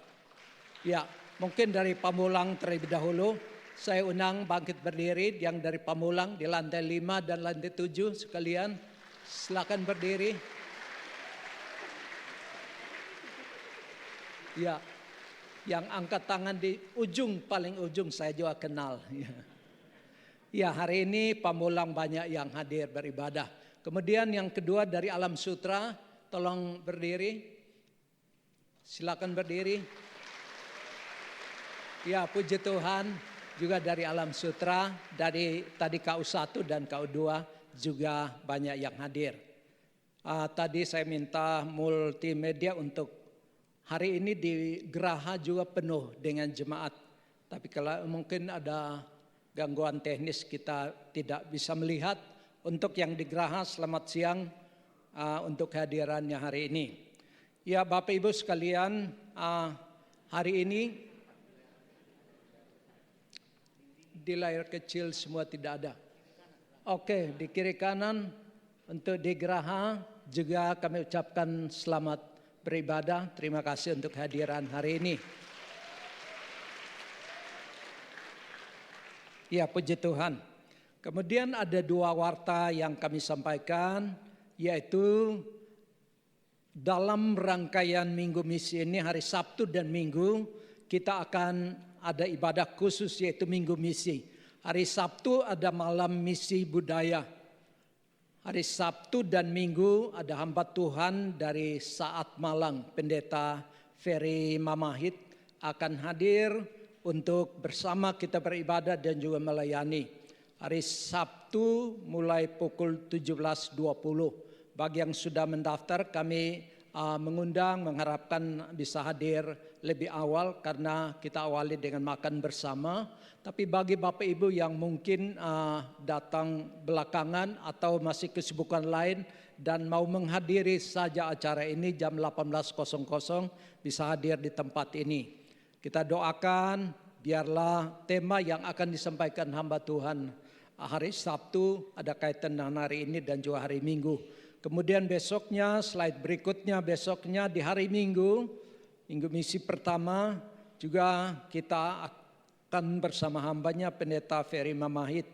Ya, mungkin dari Pamulang terlebih dahulu. Saya undang bangkit berdiri yang dari Pamulang di lantai 5 dan lantai 7 sekalian. Silakan berdiri. Ya, yang angkat tangan di ujung paling ujung saya juga kenal. Ya, hari ini Pamulang banyak yang hadir beribadah. Kemudian yang kedua dari Alam Sutra, tolong berdiri. Silakan berdiri. Ya, puji Tuhan, juga dari Alam Sutra, dari tadi KU1 dan KU2 juga banyak yang hadir. Tadi saya minta multimedia untuk hari ini di geraha juga penuh dengan jemaat. Tapi kalau mungkin ada gangguan teknis kita tidak bisa melihat. Untuk yang di geraha selamat siang untuk kehadirannya hari ini. Ya Bapak Ibu sekalian, hari ini di layar kecil semua tidak ada. Oke, di kiri kanan untuk di geraha juga kami ucapkan selamat beribadah. Terima kasih untuk kehadiran hari ini. Ya, puji Tuhan. Kemudian ada dua warta yang kami sampaikan, yaitu dalam rangkaian Minggu Misi ini hari Sabtu dan Minggu kita akan ada ibadah khusus yaitu Minggu Misi. Hari Sabtu ada malam misi budaya. Hari Sabtu dan Minggu ada hamba Tuhan dari Saat Malang, Pendeta Ferry Mamahit akan hadir untuk bersama kita beribadah dan juga melayani. Hari Sabtu mulai pukul 17.20. Bagi yang sudah mendaftar kami mengundang, mengharapkan bisa hadir lebih awal karena kita awali dengan makan bersama. Tapi bagi Bapak Ibu yang mungkin datang belakangan atau masih kesibukan lain dan mau menghadiri saja acara ini jam 18.00 bisa hadir di tempat ini. Kita doakan biarlah tema yang akan disampaikan hamba Tuhan hari Sabtu ada kaitan dengan hari ini dan juga hari Minggu. Kemudian besoknya, slide berikutnya besoknya di hari Minggu, Minggu Misi pertama juga kita akan bersama hambanya Pendeta Ferry Mamahit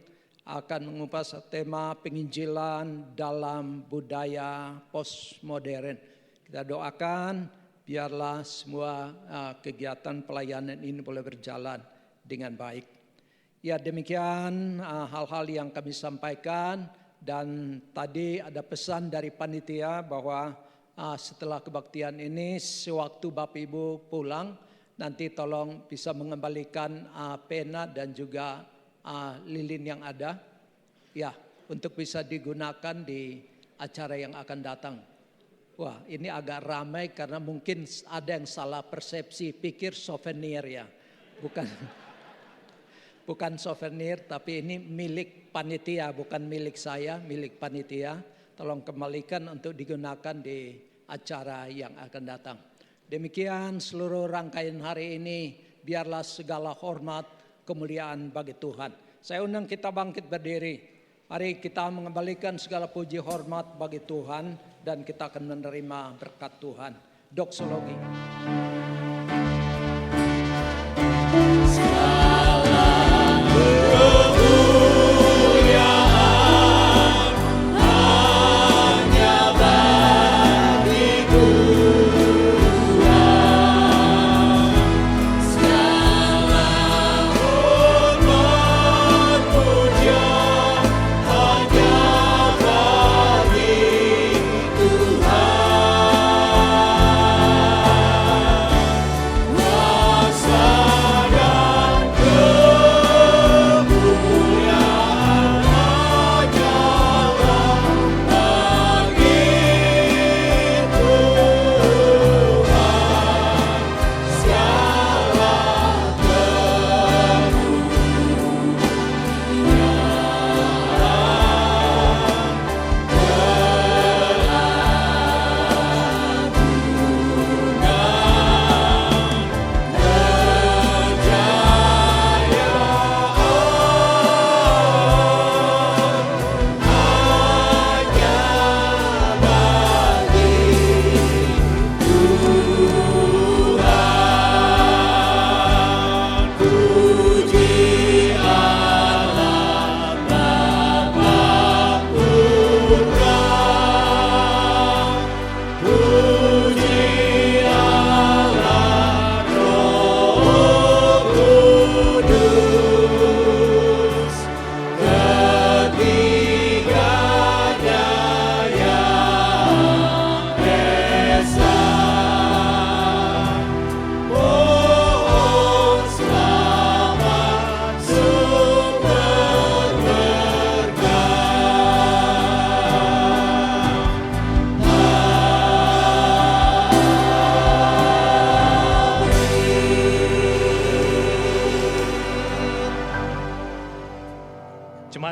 akan mengupas tema penginjilan dalam budaya postmodern. Kita doakan biarlah semua kegiatan pelayanan ini boleh berjalan dengan baik. Ya demikian hal-hal yang kami sampaikan dan tadi ada pesan dari panitia bahwa setelah kebaktian ini sewaktu Bapak Ibu pulang nanti tolong bisa mengembalikan pena dan juga lilin yang ada ya untuk bisa digunakan di acara yang akan datang. Wah ini agak ramai karena mungkin ada yang salah persepsi pikir souvenir ya. Bukan souvenir tapi ini milik panitia bukan milik saya, milik panitia. Tolong kembalikan untuk digunakan di acara yang akan datang. Demikian seluruh rangkaian hari ini, biarlah segala hormat, kemuliaan bagi Tuhan. Saya undang kita bangkit berdiri. Mari kita mengembalikan segala puji hormat bagi Tuhan dan kita akan menerima berkat Tuhan. Doksologi. Segala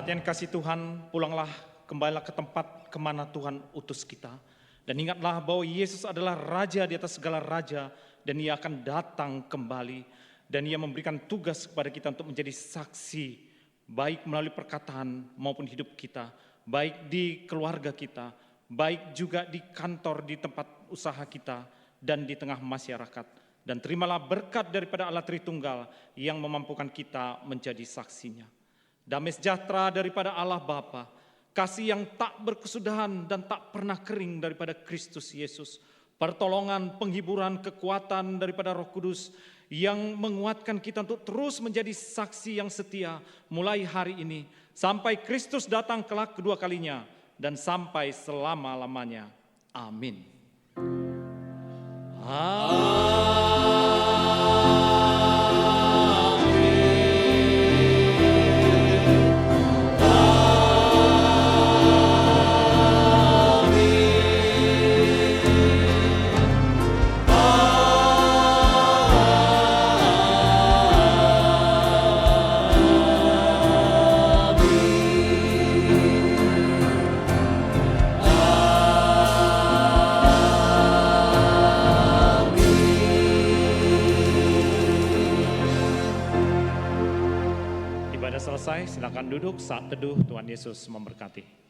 Jemaat yang kasih Tuhan, pulanglah, kembalilah ke tempat kemana Tuhan utus kita. Dan ingatlah bahwa Yesus adalah Raja di atas segala raja, dan Ia akan datang kembali. Dan Ia memberikan tugas kepada kita untuk menjadi saksi, baik melalui perkataan maupun hidup kita, baik di keluarga kita, baik juga di kantor, di tempat usaha kita, dan di tengah masyarakat. Dan terimalah berkat daripada Allah Tritunggal yang memampukan kita menjadi saksinya. Damai sejahtera daripada Allah Bapa, kasih yang tak berkesudahan dan tak pernah kering daripada Kristus Yesus, pertolongan, penghiburan, kekuatan daripada Roh Kudus yang menguatkan kita untuk terus menjadi saksi yang setia mulai hari ini sampai Kristus datang kelak kedua kalinya dan sampai selama-lamanya. Amin. Ibadah selesai, silakan duduk. Saat teduh, Tuhan Yesus memberkati.